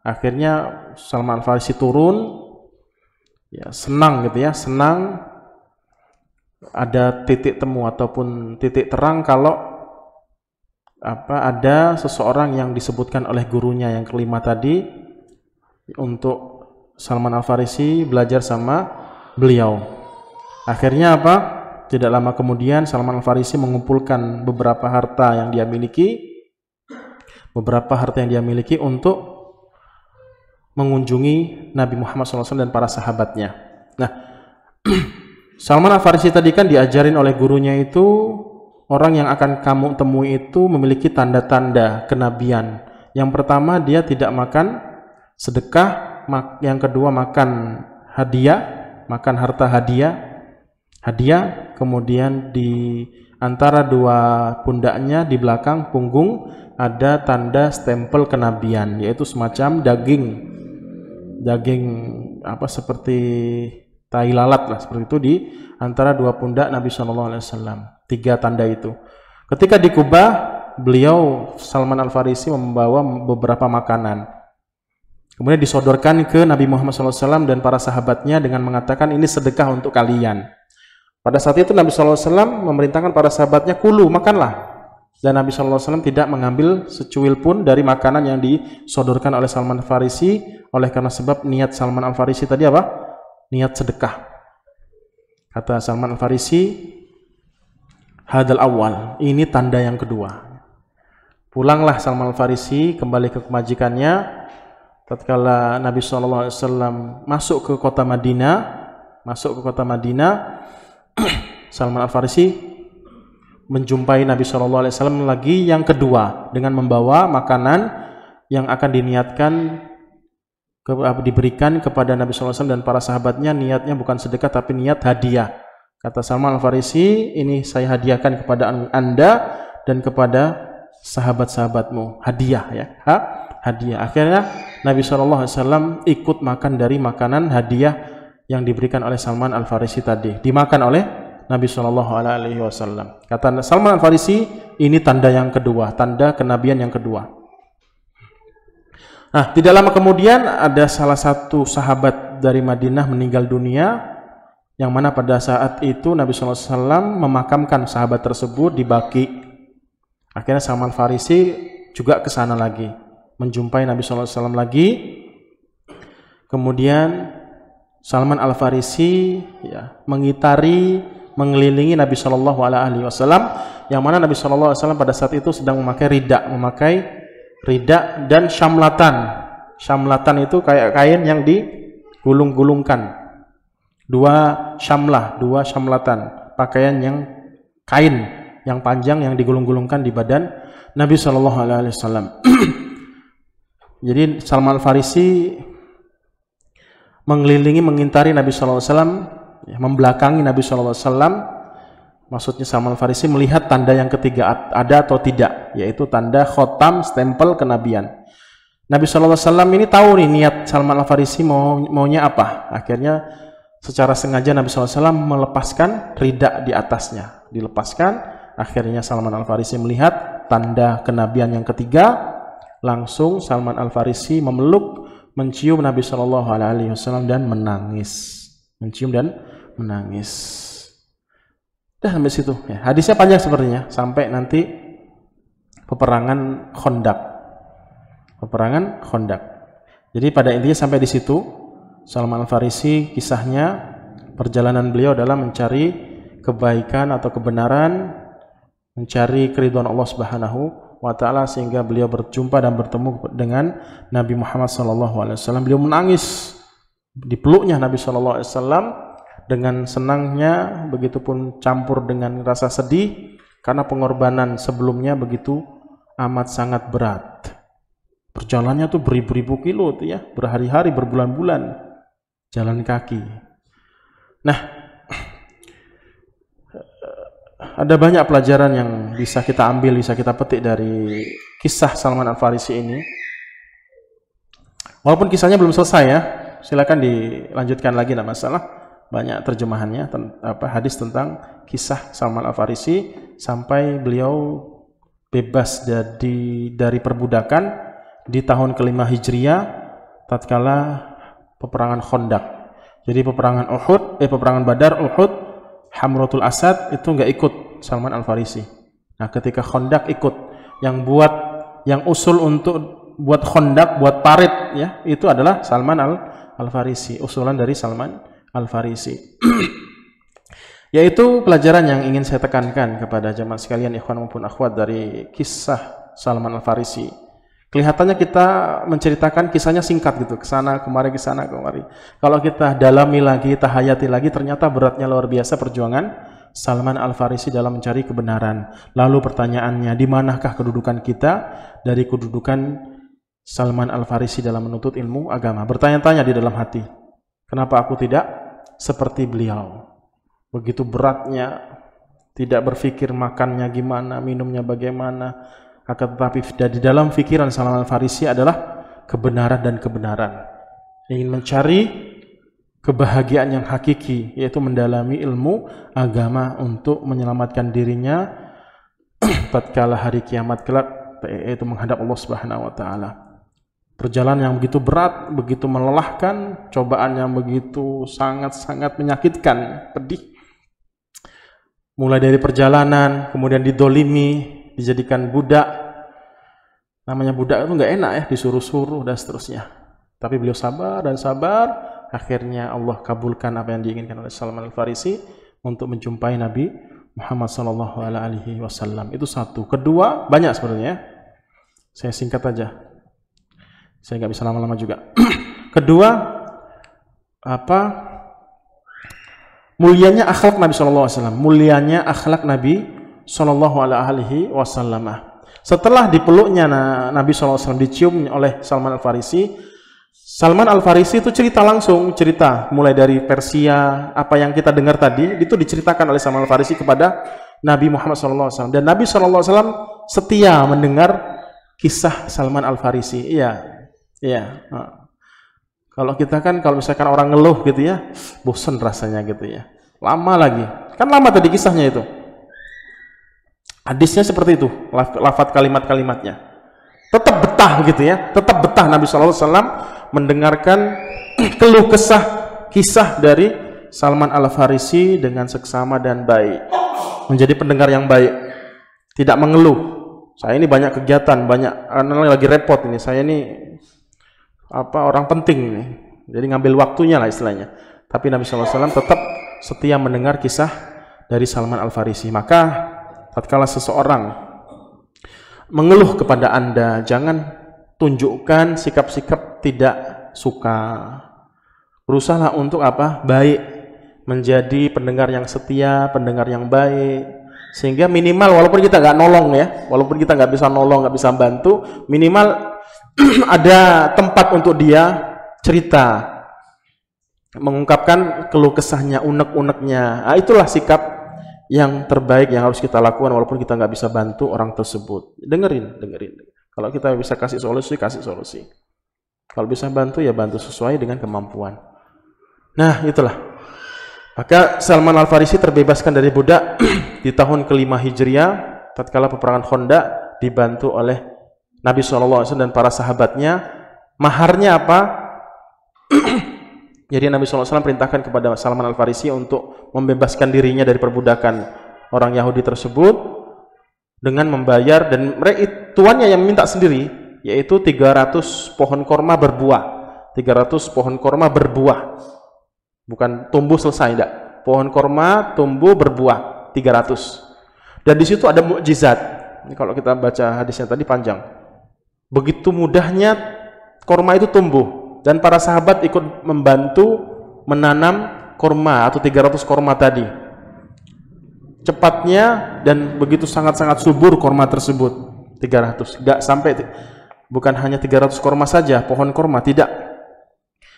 Akhirnya Salman Al-Farisi turun, ya, senang ada titik temu ataupun titik terang kalau ada seseorang yang disebutkan oleh gurunya yang kelima tadi untuk Salman Al-Farisi belajar sama beliau. Akhirnya apa? Tidak lama kemudian Salman Al-Farisi mengumpulkan beberapa harta yang dia miliki untuk mengunjungi Nabi Muhammad SAW dan para sahabatnya. Nah, Salman Al-Farisi tadi kan diajarin oleh gurunya itu, orang yang akan kamu temui itu memiliki tanda-tanda kenabian. Yang pertama, dia tidak makan sedekah. Yang kedua, makan harta hadiah, kemudian antara dua pundaknya di belakang punggung ada tanda stempel kenabian, yaitu semacam daging apa seperti tai lalat lah, seperti itu di antara dua pundak Nabi SAW. 3 tanda itu. Ketika di Kuba, beliau Salman Al-Farisi membawa beberapa makanan, kemudian disodorkan ke Nabi Muhammad SAW dan para sahabatnya dengan mengatakan, ini sedekah untuk kalian. Pada saat itu Nabi SAW memerintahkan para sahabatnya, kulu, makanlah. Dan Nabi SAW tidak mengambil secuil pun dari makanan yang disodorkan oleh Salman Al-Farisi, oleh karena sebab niat Salman Al-Farisi tadi apa? Niat sedekah. Kata Salman Al-Farisi, hadal awal, ini tanda yang kedua. Pulanglah Salman Al-Farisi kembali ke majikannya. Tatkala Nabi SAW masuk ke kota Madinah, Salman Al-Farisi menjumpai Nabi SAW lagi yang kedua dengan membawa makanan yang akan diberikan kepada Nabi SAW dan para sahabatnya. Niatnya bukan sedekah tapi niat hadiah. Kata Salman Al-Farisi, ini saya hadiahkan kepada Anda dan kepada sahabat-sahabatmu, hadiah ya, hadiah. Akhirnya Nabi SAW ikut makan dari makanan hadiah yang diberikan oleh Salman Al-Farisi tadi, dimakan oleh Nabi SAW. Kata Salman Al-Farisi, ini tanda yang kedua, tanda kenabian yang kedua. Nah, tidak lama kemudian ada salah satu sahabat dari Madinah meninggal dunia, yang mana pada saat itu Nabi SAW memakamkan sahabat tersebut di Baqi. Akhirnya Salman Al-Farisi juga ke sana lagi, menjumpai Nabi SAW lagi. Kemudian Salman Al-Farisi ya, mengelilingi Nabi SAW, yang mana Nabi SAW pada saat itu sedang memakai rida dan syamlatan. Syamlatan itu kayak kain yang digulung-gulungkan. Dua syamlatan, pakaian yang kain yang panjang yang digulung-gulungkan di badan Nabi SAW. Jadi Salman Al-Farisi mengelilingi, mengintari Nabi SAW, membelakangi Nabi SAW. Maksudnya Salman Al-Farisi melihat tanda yang ketiga ada atau tidak, yaitu tanda khotam, stempel kenabian. Nabi SAW ini tahu nih niat Salman Al-Farisi maunya apa. Akhirnya secara sengaja Nabi SAW melepaskan rida di atasnya, dilepaskan. Akhirnya Salman Al-Farisi melihat tanda kenabian yang ketiga. Langsung Salman Al-Farisi memeluk, mencium Nabi SAW dan menangis. Mencium dan menangis. Dah sampai situ. Ya, hadisnya panjang sepertinya sampai nanti peperangan Khandaq. Peperangan Khandaq. Jadi pada intinya sampai di situ Salman Al-Farisi, kisahnya perjalanan beliau adalah mencari kebaikan atau kebenaran, mencari keridhaan Allah Subhanahu wa taala, sehingga beliau berjumpa dan bertemu dengan Nabi Muhammad SAW. Beliau menangis di peluknya Nabi SAW dengan senangnya, begitupun campur dengan rasa sedih karena pengorbanan sebelumnya begitu amat sangat berat. Perjalanannya tuh beribu-ribu kilo tuh ya, berhari-hari, berbulan-bulan jalan kaki. Nah, ada banyak pelajaran yang bisa kita ambil, bisa kita petik dari kisah Salman Al-Farisi ini. Walaupun kisahnya belum selesai ya, silakan dilanjutkan lagi, tidak masalah. Banyak terjemahannya, hadis tentang kisah Salman Al-Farisi sampai beliau bebas dari perbudakan di tahun ke-5 Hijriah tatkala peperangan Khandaq. Jadi peperangan Badar, Uhud, Hamratul Asad itu enggak ikut Salman Al-Farisi. Nah, ketika Khandaq ikut, yang usul untuk buat Khandaq, buat parit ya, itu adalah Salman Al-Farisi, usulan dari Salman Al-Farisi. Yaitu pelajaran yang ingin saya tekankan kepada jemaah sekalian, ikhwan maupun akhwat, dari kisah Salman Al-Farisi. Kelihatannya kita menceritakan kisahnya singkat gitu, kesana kemari, kesana kemari. Kalau kita dalami lagi, tahayati lagi, ternyata beratnya luar biasa perjuangan Salman Al-Farisi dalam mencari kebenaran. Lalu pertanyaannya, di manakah kedudukan kita dari kedudukan Salman Al-Farisi dalam menuntut ilmu agama? Bertanya-tanya di dalam hati, kenapa aku tidak seperti beliau? Begitu beratnya tidak berpikir makannya gimana, minumnya bagaimana, akan tetapi di dalam pikiran Salman Al-Farisi adalah kebenaran dan kebenaran. Ingin mencari kebahagiaan yang hakiki, yaitu mendalami ilmu agama untuk menyelamatkan dirinya tatkala hari kiamat kelak, yaitu menghadap Allah Subhanahu wa taala. Perjalanan yang begitu berat, begitu melelahkan, cobaan yang begitu sangat-sangat menyakitkan, pedih. Mulai dari perjalanan, kemudian didolimi, dijadikan budak. Namanya budak itu nggak enak ya, disuruh-suruh dan seterusnya. Tapi beliau sabar dan sabar, akhirnya Allah kabulkan apa yang diinginkan oleh Salman Al-Farisi untuk menjumpai Nabi Muhammad SAW. Itu satu. Kedua, banyak sebenarnya. Saya singkat aja. Saya nggak bisa lama-lama juga. Kedua, mulianya akhlak Nabi SAW. Mulianya akhlak Nabi SAW. Setelah dipeluknya Nabi SAW, dicium oleh Salman Al-Farisi. Salman Al-Farisi itu cerita mulai dari Persia, apa yang kita dengar tadi itu diceritakan oleh Salman Al-Farisi kepada Nabi Muhammad SAW. Dan Nabi SAW setia mendengar kisah Salman Al-Farisi. Iya. Kalau kita kan, kalau misalkan orang ngeluh gitu ya, bosan rasanya gitu ya. Lama lagi. Kan lama tadi kisahnya itu. Hadisnya seperti itu, lafaz kalimat-kalimatnya. Tetap betah gitu ya. Tetap betah Nabi SAW mendengarkan keluh kisah dari Salman Al-Farisi dengan seksama dan baik. Menjadi pendengar yang baik. Tidak mengeluh. Saya ini banyak kegiatan, lagi repot ini. Saya ini orang penting ini, jadi ngambil waktunya lah istilahnya. Tapi Nabi SAW tetap setia mendengar kisah dari Salman Al-Farisi. Maka tatkala seseorang mengeluh kepada Anda, jangan tunjukkan sikap-sikap tidak suka. Berusaha untuk baik, menjadi pendengar yang setia, pendengar yang baik, sehingga minimal walaupun kita nggak nolong ya, walaupun kita nggak bisa nolong, nggak bisa bantu, minimal ada tempat untuk dia cerita, mengungkapkan keluh kesahnya, unek-uneknya. Itulah sikap yang terbaik yang harus kita lakukan walaupun kita nggak bisa bantu orang tersebut. Dengerin. Kalau kita bisa kasih solusi, kasih solusi. Kalau bisa bantu, ya bantu sesuai dengan kemampuan. Nah, itulah. Maka Salman Al-Farisi terbebaskan dari budak di tahun ke-5 Hijriah, tatkala peperangan Khandaq, dibantu oleh Nabi SAW dan para sahabatnya. Maharnya apa? Jadi Nabi SAW perintahkan kepada Salman Al-Farisi untuk membebaskan dirinya dari perbudakan orang Yahudi tersebut dengan membayar, dan tuannya yang minta sendiri, yaitu 300 pohon korma berbuah. 300 pohon korma berbuah. Bukan tumbuh selesai, enggak. Pohon korma tumbuh berbuah 300. Dan di situ ada mukjizat. Ini kalau kita baca hadisnya tadi panjang. Begitu mudahnya korma itu tumbuh, dan para sahabat ikut membantu menanam korma atau 300 korma tadi. Cepatnya dan begitu sangat-sangat subur korma tersebut, 300. Enggak sampai, bukan hanya 300 korma saja, pohon korma, tidak.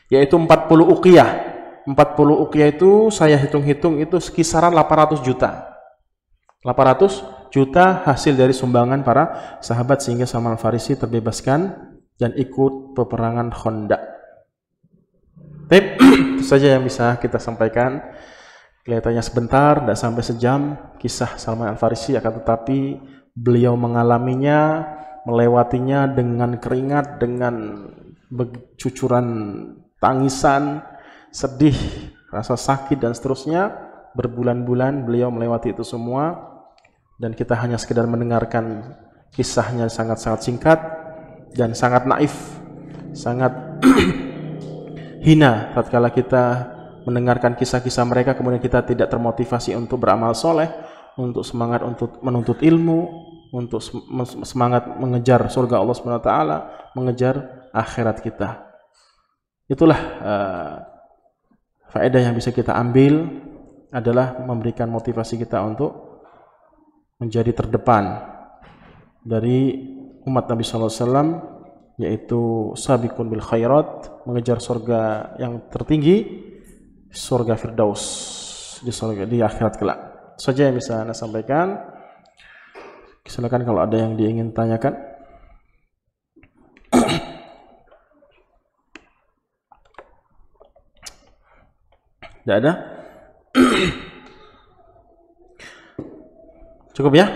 Yaitu 40 uqiyah. 40 uqiyah itu saya hitung-hitung itu kisaran 800 juta. 800 juta hasil dari sumbangan para sahabat, sehingga Salman Al-Farisi terbebaskan dan ikut peperangan Khandaq. Itu saja yang bisa kita sampaikan. Kelihatannya sebentar, tidak sampai sejam kisah Salman Al-Farisi, akan tetapi beliau mengalaminya, melewatinya dengan keringat, dengan cucuran tangisan, sedih, rasa sakit dan seterusnya. Berbulan-bulan beliau melewati itu semua. Dan kita hanya sekedar mendengarkan kisahnya, sangat-sangat singkat dan sangat naif, sangat hina tatkala kita mendengarkan kisah-kisah mereka, kemudian kita tidak termotivasi untuk beramal soleh, untuk semangat untuk menuntut ilmu, untuk semangat mengejar surga Allah SWT, mengejar akhirat kita. Itulah faedah yang bisa kita ambil, adalah memberikan motivasi kita untuk menjadi terdepan dari umat Nabi SAW, yaitu sabiqun bil khairat, mengejar surga yang tertinggi, surga Firdaus di akhirat kelak. saja yang bisa Anda sampaikan. Silakan kalau ada yang diingin tanyakan. Tidak ada? Cukup ya?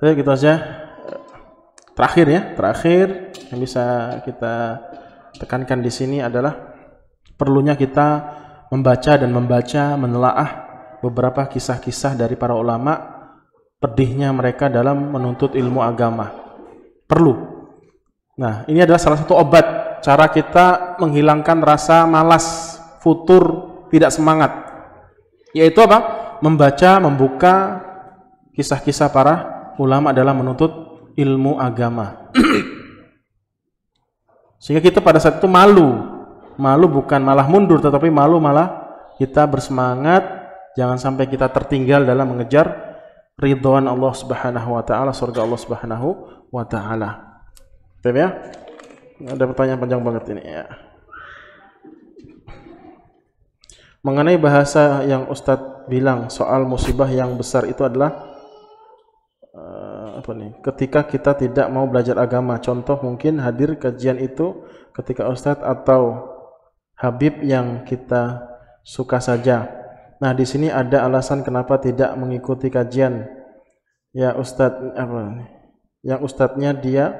Oke, gitu aja. Terakhir yang bisa kita tekankan di sini adalah perlunya kita membaca, menelaah beberapa kisah-kisah dari para ulama, pedihnya mereka dalam menuntut ilmu agama. Perlu. Nah, ini adalah salah satu obat cara kita menghilangkan rasa malas, futur, tidak semangat. Yaitu apa? Membuka kisah-kisah para ulama dalam menuntut ilmu agama. Sehingga kita pada saat itu malu bukan malah mundur, tetapi malah kita bersemangat. Jangan sampai kita tertinggal dalam mengejar ridwan Allah Subhanahu wa taala, surga Allah Subhanahu wa taala. Paham ya? Ada pertanyaan panjang banget ini ya. Mengenai bahasa yang Ustadz bilang soal musibah yang besar itu adalah ketika kita tidak mau belajar agama. Contoh mungkin hadir kajian itu ketika Ustadz atau Habib yang kita suka saja. Nah, di sini ada alasan kenapa tidak mengikuti kajian. Ya Ustadz yang Ustadznya dia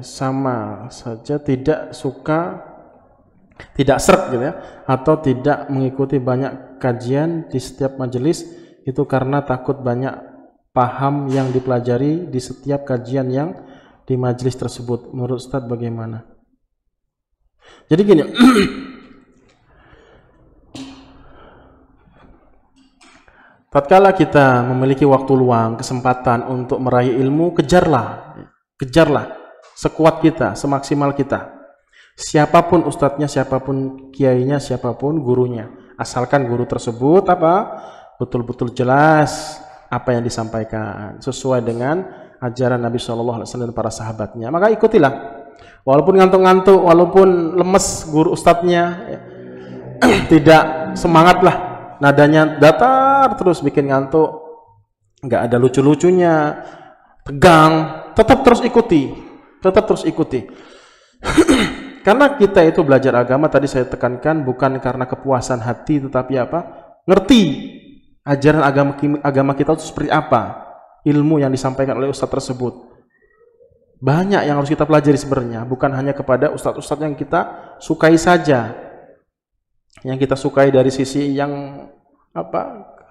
sama saja tidak suka, tidak sreg gitu ya, atau tidak mengikuti banyak kajian di setiap majelis itu karena takut banyak paham yang dipelajari di setiap kajian yang di majelis tersebut. Menurut Ustadz bagaimana? Jadi gini, tatkala kita memiliki waktu luang, kesempatan untuk meraih ilmu, kejarlah sekuat kita, semaksimal kita. Siapapun ustadznya, siapapun kiainya, siapapun gurunya, asalkan guru tersebut betul-betul jelas apa yang disampaikan sesuai dengan ajaran Nabi SAW dan para sahabatnya, maka ikutilah. Walaupun ngantuk-ngantuk, walaupun lemes guru ustadznya, tidak semangat lah, nadanya datar terus bikin ngantuk, nggak ada lucu-lucunya, tegang, tetap terus ikuti. Karena kita itu belajar agama, tadi saya tekankan, bukan karena kepuasan hati, tetapi ngerti ajaran agama kita itu seperti apa, ilmu yang disampaikan oleh ustadz tersebut. Banyak yang harus kita pelajari sebenarnya, bukan hanya kepada ustadz-ustadz yang kita sukai saja, yang kita sukai dari sisi yang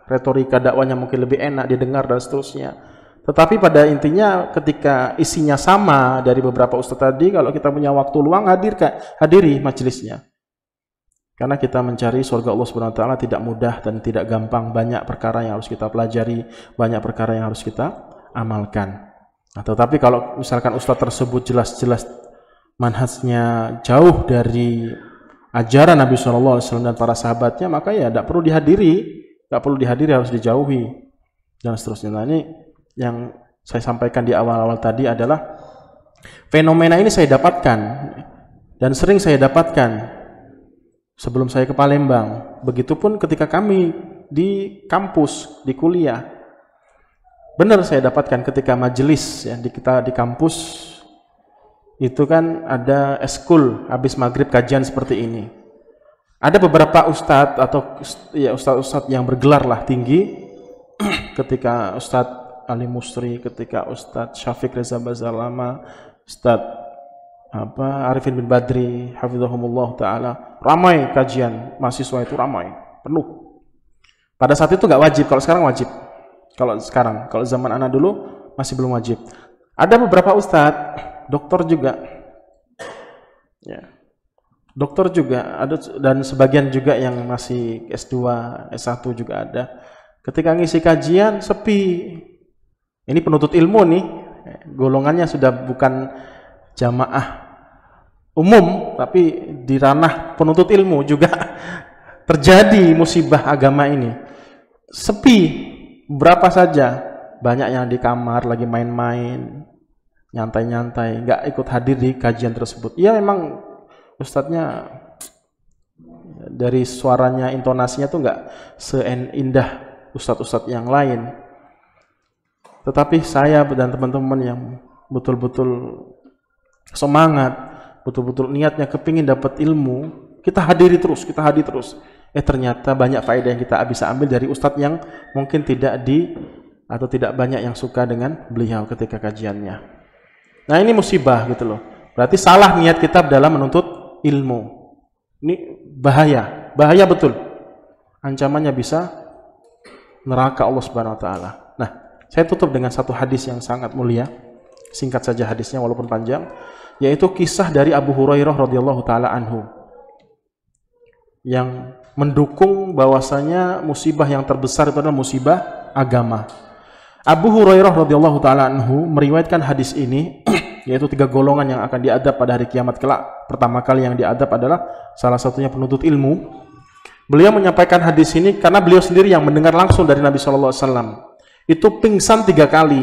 retorika dakwanya mungkin lebih enak didengar dan seterusnya. Tetapi pada intinya ketika isinya sama dari beberapa ustadz tadi, kalau kita punya waktu luang, hadiri majelisnya. Karena kita mencari surga Allah Subhanahu wa taala tidak mudah dan tidak gampang, banyak perkara yang harus kita pelajari, banyak perkara yang harus kita amalkan. Nah, tetapi kalau misalkan ustadz tersebut jelas-jelas manhajnya jauh dari ajaran Nabi SAW dan para sahabatnya, maka ya tidak perlu dihadiri, harus dijauhi dan seterusnya. Nah, ini yang saya sampaikan di awal-awal tadi adalah fenomena ini saya dapatkan dan sering saya dapatkan sebelum saya ke Palembang. Begitupun ketika kami di kampus, di kuliah. Benar saya dapatkan ketika majelis ya, kita di kampus itu kan ada eskul habis maghrib kajian seperti ini. Ada beberapa ustadz atau ya ustadz-ustadz yang bergelar lah tinggi ketika Ustadz Ali Musri, ketika Ustadz Syafiq Reza Bazalama, Ustadz Arifin bin Badri, hafizahumullah ta'ala, ramai kajian, mahasiswa itu ramai, penuh. Pada saat itu nggak wajib, kalau sekarang wajib. Kalau zaman anak dulu masih belum wajib. Ada beberapa ustadz, doktor juga, ya, doktor juga ada, dan sebagian juga yang masih S2, S1 juga ada. Ketika ngisi kajian sepi. Ini penuntut ilmu nih, golongannya sudah bukan jamaah umum, tapi di ranah penuntut ilmu juga terjadi musibah agama ini. Sepi, berapa saja, banyak yang di kamar lagi main-main, nyantai-nyantai, nggak ikut hadir di kajian tersebut. Iya memang ustadznya dari suaranya, intonasinya tuh nggak seindah ustadz-ustadz yang lain. Tetapi saya dan teman-teman yang betul-betul semangat, betul-betul niatnya kepingin dapat ilmu, kita hadir terus. Ternyata banyak faedah yang kita bisa ambil dari ustadz yang mungkin tidak banyak yang suka dengan beliau ketika kajiannya. Nah, ini musibah gitu loh. Berarti salah niat kita dalam menuntut ilmu. Ini bahaya betul. Ancamannya bisa neraka Allah Subhanahu wa taala. Nah, saya tutup dengan satu hadis yang sangat mulia. Singkat saja hadisnya walaupun panjang, yaitu kisah dari Abu Hurairah radhiyallahu taala anhu yang mendukung bahwasanya musibah yang terbesar itu adalah musibah agama. Abu Hurairah radhiyallahu taala anhu meriwayatkan hadis ini, yaitu 3 golongan yang akan diadab pada hari kiamat kelak. Pertama kali yang diadab adalah salah satunya penuntut ilmu. Beliau menyampaikan hadis ini karena beliau sendiri yang mendengar langsung dari Nabi sallallahu alaihi wasallam. Itu pingsan 3 kali.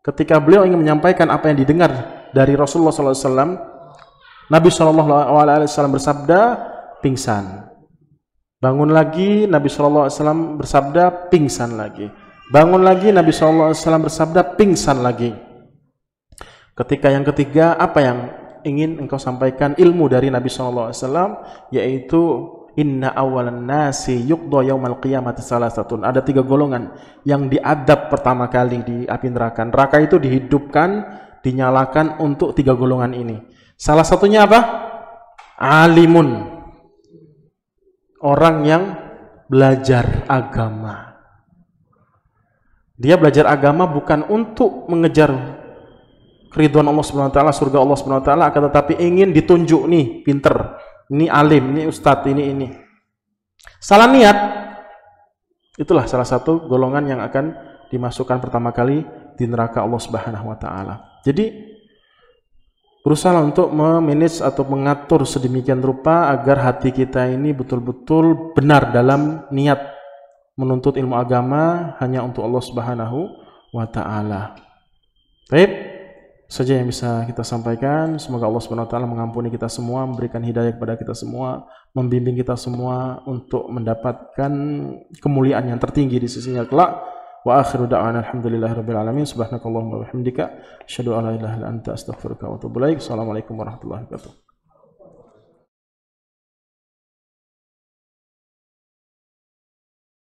Ketika beliau ingin menyampaikan apa yang didengar dari Rasulullah sallallahu alaihi wasallam, Nabi sallallahu alaihi wasallam bersabda, pingsan. Bangun lagi, Nabi sallallahu alaihi wasallam bersabda, pingsan lagi. Bangun lagi, Nabi sallallahu alaihi wasallam bersabda, pingsan lagi. Ketika yang ketiga, apa yang ingin engkau sampaikan? Ilmu dari Nabi sallallahu alaihi wasallam, yaitu inna awalan nasi yuqda yaumal qiyamati salasatun. Ada 3 golongan yang diadab pertama kali di api neraka. Neraka itu dihidupkan, dinyalakan untuk 3 golongan ini. Salah satunya apa? Alimun. Orang yang belajar agama. Dia belajar agama bukan untuk mengejar keridhaan Allah Subhanahu wa taala, surga Allah Subhanahu wa taala, akan tetapi ingin ditunjuk, nih pinter, ini alim, ini ustadz, ini. Salah niat. Itulah salah satu golongan yang akan dimasukkan pertama kali di neraka Allah Subhanahu wa taala. Jadi berusaha untuk memanage atau mengatur sedemikian rupa agar hati kita ini betul-betul benar dalam niat menuntut ilmu agama hanya untuk Allah Subhanahu wa taala. Baik, saja yang bisa kita sampaikan. Semoga Allah Subhanahu wa taala mengampuni kita semua, memberikan hidayah kepada kita semua, membimbing kita semua untuk mendapatkan kemuliaan yang tertinggi di sisinya kelak. Wa akhiru da'wana alhamdulillahirabbil alamin. Subhanakallahumma wa bihamdika asyhadu an la ilaha illa anta astaghfiruka wa atubu ilaik. Assalamualaikum warahmatullahi wabarakatuh.